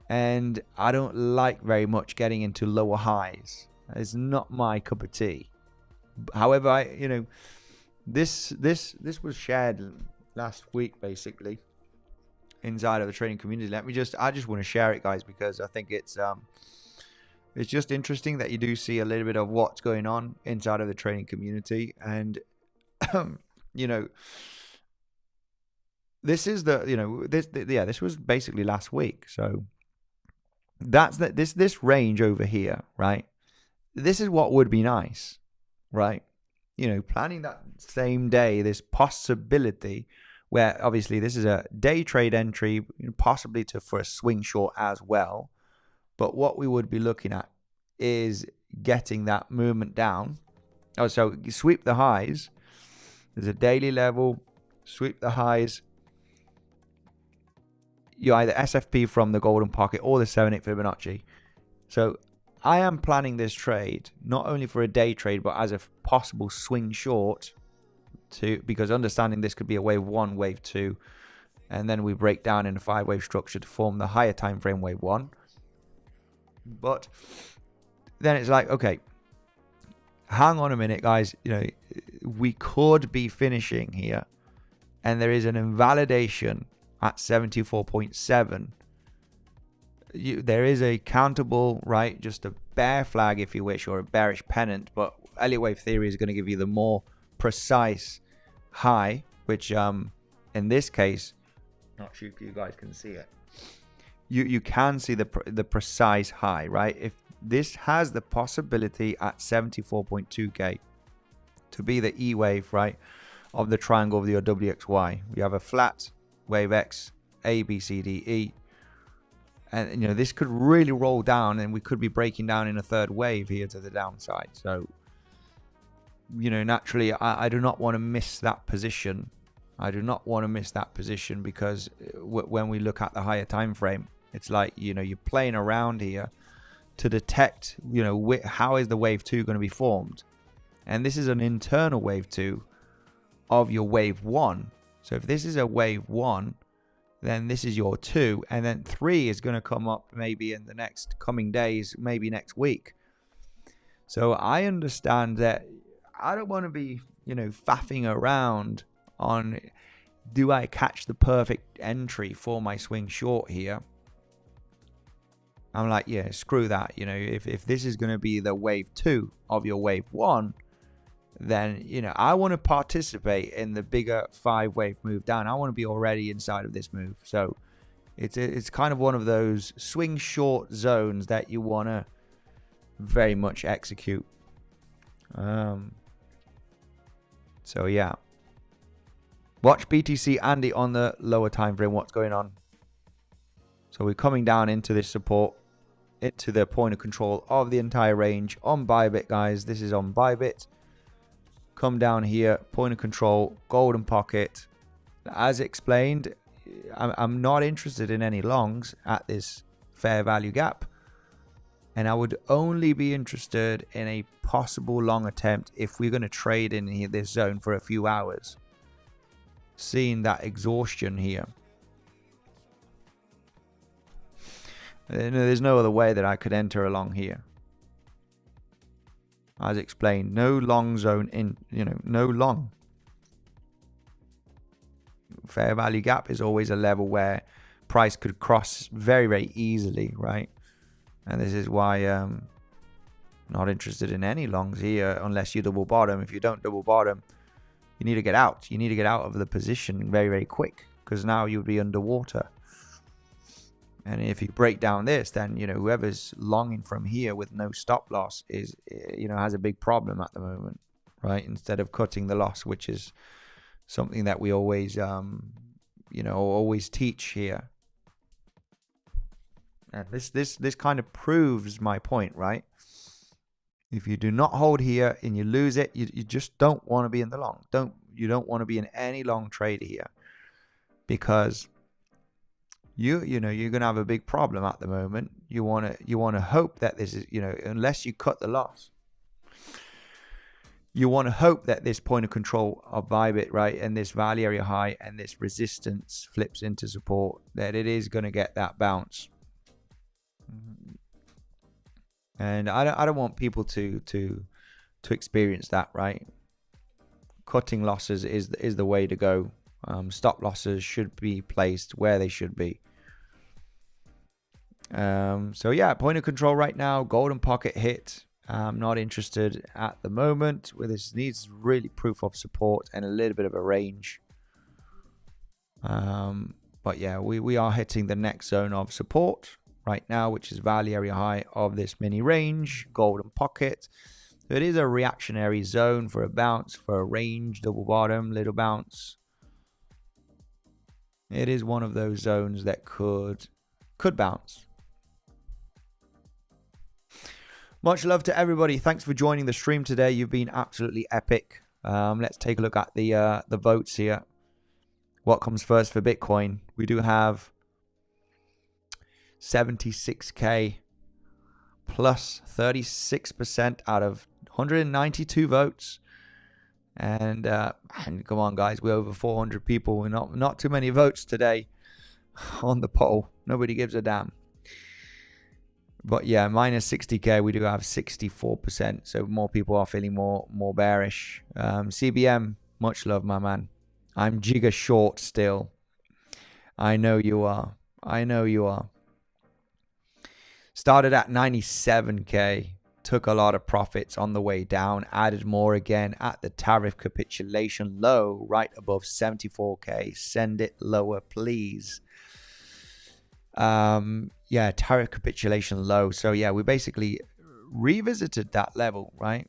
And I don't like very much getting into lower highs. It's not my cup of tea. However, this was shared last week, basically, inside of the trading community. I just want to share it, guys, because I think it's just interesting that you do see a little bit of what's going on inside of the trading community. And this is this was basically last week. So that's this range over here, right? This is what would be nice, right? Planning that same day, this possibility where obviously this is a day trade entry, possibly for a swing short as well. But what we would be looking at is getting that movement down. Oh, so you sweep the highs. There's a daily level, sweep the highs. You either SFP from the golden pocket or the 7-8 Fibonacci. So I am planning this trade not only for a day trade, but as a possible swing short, because understanding this could be a wave 1, wave 2, and then we break down in a 5-wave structure to form the higher time frame wave 1. But then it's like, okay, hang on a minute, guys. We could be finishing here, and there is an invalidation at 74.7. There is a countable, right? Just a bear flag, if you wish, or a bearish pennant. But Elliott wave theory is going to give you the more precise high, which in this case, not sure if you guys can see it. You can see the precise high, right? If this has the possibility at 74.2k to be the E wave, right, of the triangle of the WXY. We have a flat wave X, A, B, C, D, E. And, this could really roll down, and we could be breaking down in a third wave here to the downside. So, naturally, I do not want to miss that position. I do not want to miss that position, because when we look at the higher time frame, it's like, you're playing around here to detect, how is the wave 2 going to be formed. And this is an internal wave 2 of your wave 1. So if this is a wave 1, then this is your 2, and then 3 is going to come up maybe in the next coming days, maybe next week. So I understand that I don't want to be, faffing around on, do I catch the perfect entry for my swing short here? I'm like, yeah, screw that. If this is going to be the wave 2 of your wave 1, then, I want to participate in the bigger 5-wave move down. I want to be already inside of this move. So it's kind of one of those swing short zones that you want to very much execute. So yeah, watch BTC Andy on the lower time frame. What's going on? So we're coming down into this support, into the point of control of the entire range on Bybit, guys. This is on Bybit. Come down here, point of control, golden pocket. As explained, I'm not interested in any longs at this fair value gap, and I would only be interested in a possible long attempt if we're going to trade in this zone for a few hours, seeing that exhaustion here. There's no other way that I could enter along here. As explained, no long zone in, no long. Fair value gap is always a level where price could cross very, very easily, right? And this is why I'm not interested in any longs here unless you double bottom. If you don't double bottom, you need to get out. You need to get out of the position very, very quick, because now you'll be underwater. And if you break down this, then, you know, whoever's longing from here with no stop loss is, you know, has a big problem at the moment, right? Instead of cutting the loss, which is something that we always, you know, always teach here. And this kind of proves my point, right? If you do not hold here and you lose it, you just don't want to be in the long. You don't want to be in any long trade here, because you know you're gonna have a big problem at the moment. You wanna hope that this is, you know, unless you cut the loss, you want to hope that this point of control of Bybit, right, and this value area high and this resistance flips into support, that it is going to get that bounce. And I don't want people to experience that, right? Cutting losses is the way to go. Stop losses should be placed where they should be. So yeah, point of control right now, golden pocket hit. I'm not interested at the moment, where this needs really proof of support and a little bit of a range. But yeah, we are hitting the next zone of support right now, which is value area high of this mini range, golden pocket. So it is a reactionary zone for a bounce, for a range, double bottom, little bounce. It is one of those zones that could bounce. Much love to everybody. Thanks for joining the stream today. You've been absolutely epic. Let's take a look at the votes here. What comes first for Bitcoin? We do have 76k plus 36% out of 192 votes. And come on, guys, we're over 400 people. We're not too many votes today on the poll. Nobody gives a damn. But yeah, minus 60k, we do have 64%. So more people are feeling more bearish. CBM, much love, my man. I'm giga short still. I know you are. I know you are. Started at 97k. Took a lot of profits on the way down. Added more again at the tariff capitulation low, right above 74k. Send it lower, please. Yeah, tariff capitulation low. So yeah, we basically revisited that level, right?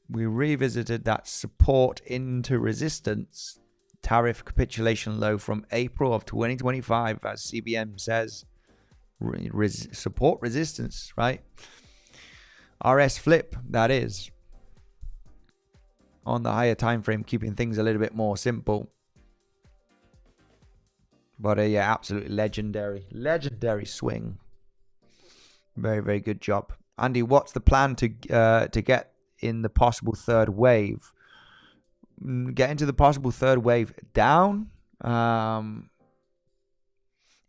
We revisited that support into resistance, tariff capitulation low from April of 2025, as CBM says. Support resistance, right? RS flip, that is. On the higher time frame, keeping things a little bit more simple. But yeah, absolutely legendary swing. Very, very good job. Andy, what's the plan to get in the possible third wave? Get into the possible third wave down.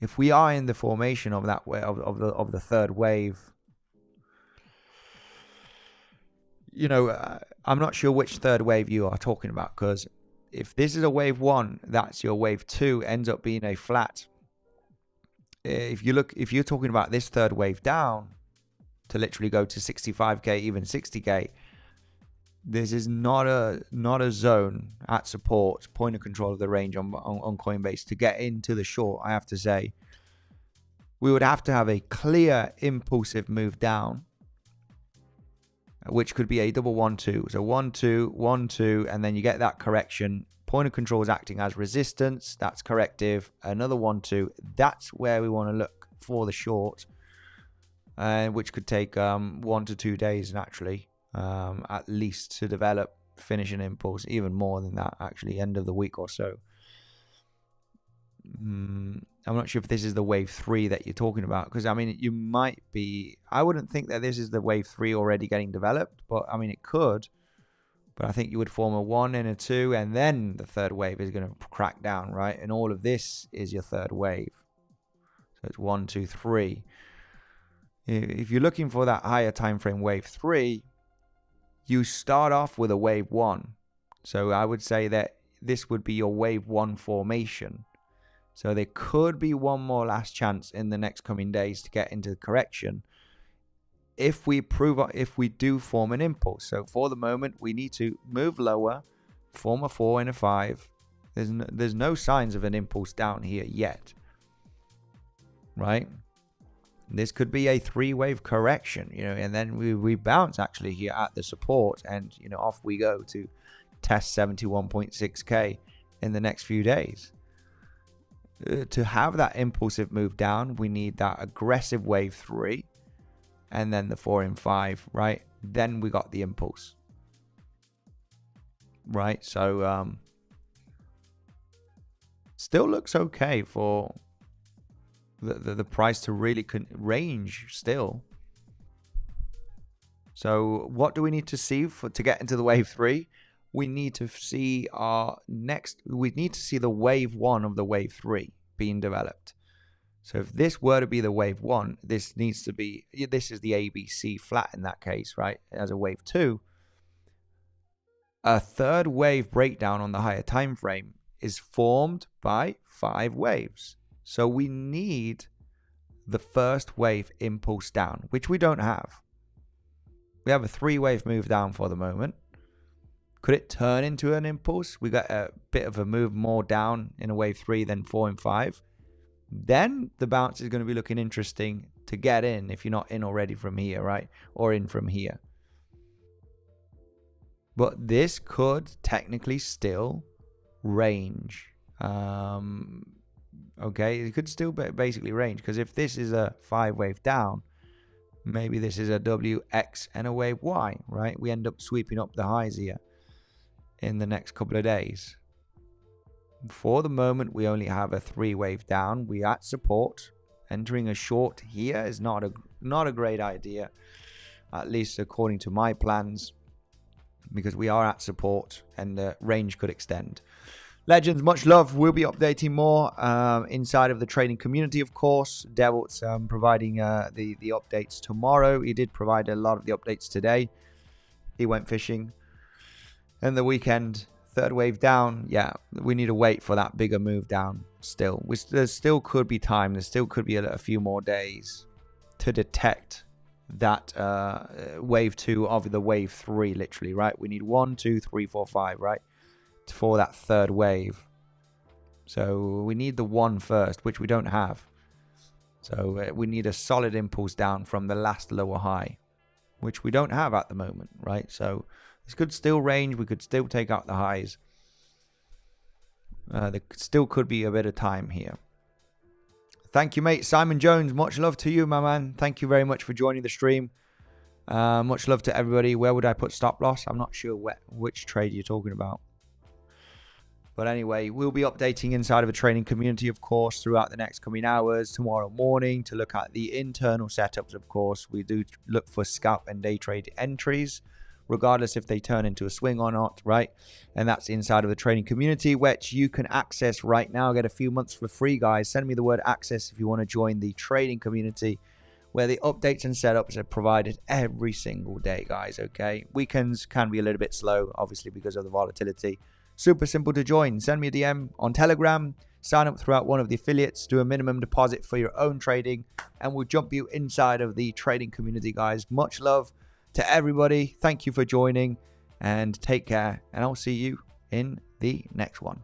If we are in the formation of that way of the third wave, you know, I'm not sure which third wave you are talking about, because if this is a wave one, that's your wave two, ends up being a flat. If you're talking about this third wave down to literally go to 65k, even 60k, this is not a zone at support, point of control of the range on Coinbase to get into the short. I have to say, we would have to have a clear impulsive move down, which could be a double 1-2. So 1-2, 1-2, and then you get that correction. Point of control is acting as resistance. That's corrective. Another 1-2. That's where we want to look for the short, which could take 1 to 2 days naturally, at least, to develop, finish an impulse. Even more than that, actually, end of the week or so. I'm not sure if this is the wave 3 that you're talking about, because I mean, you might be. I wouldn't think that this is the wave 3 already getting developed, but I mean, it could. But I think you would form a 1 and a 2, and then the third wave is going to crack down, right? And all of this is your third wave. So it's 1, 2, 3. If you're looking for that higher time frame wave 3, you start off with a wave 1. So I would say that this would be your wave 1 formation. So there could be one more last chance in the next coming days to get into the correction, if we do form an impulse. So for the moment, we need to move lower, form a 4 and a 5. There's no signs of an impulse down here yet, right? This could be a 3-wave correction, and then we bounce actually here at the support, and off we go to test 71.6k in the next few days. To have that impulsive move down, we need that aggressive wave 3 and then the 4 and 5, right? Then we got the impulse, right? So still looks okay for the price to really range still. So what do we need to see to get into the wave 3? We need to see we need to see the wave 1 of the wave 3 being developed. So if this were to be the wave 1, this is the ABC flat in that case, right? As a wave 2, a third wave breakdown on the higher time frame is formed by 5 waves. So we need the first wave impulse down, which we don't have. We have a 3-wave move down for the moment. Could it turn into an impulse? We got a bit of a move more down in a wave 3 than 4 and 5. Then the bounce is going to be looking interesting to get in if you're not in already from here, right? Or in from here. But this could technically still range. Okay, it could still basically range, because if this is a 5-wave down, maybe this is a WX and a wave Y, right? We end up sweeping up the highs here in the next couple of days. For the moment, we only have a 3-wave down. We at support. Entering a short here is not a great idea, at least according to my plans, because we are at support and the range could extend. Legends, much love. We'll be updating more inside of the trading community, of course. Devil's providing the updates tomorrow. He did provide a lot of the updates today. He went fishing. And the weekend, 3rd wave down. Yeah, we need to wait for that bigger move down still. There still could be time. There still could be a few more days to detect that wave 2 of the wave 3, literally, right? We need 1, 2, 3, 4, 5, right? For that 3rd wave. So we need the 1 first, which we don't have. So we need a solid impulse down from the last lower high, which we don't have at the moment, right? So this could still range. We could still take out the highs. There still could be a bit of time here. Thank you, mate. Simon Jones, much love to you, my man. Thank you very much for joining the stream. Much love to everybody. Where would I put stop loss? I'm not sure which trade you're talking about. But anyway, we'll be updating inside of a trading community, of course, throughout the next coming hours, tomorrow morning, to look at the internal setups, of course. We do look for scalp and day trade entries, regardless if they turn into a swing or not, right? And that's inside of the trading community, which you can access right now. Get a few months for free, guys. Send me the word access if you want to join the trading community, where the updates and setups are provided every single day, guys, okay? Weekends can be a little bit slow, obviously, because of the volatility. Super simple to join. Send me a DM on Telegram. Sign up throughout one of the affiliates. Do a minimum deposit for your own trading, and we'll jump you inside of the trading community, guys. Much love to everybody. Thank you for joining, and take care. And I'll see you in the next one.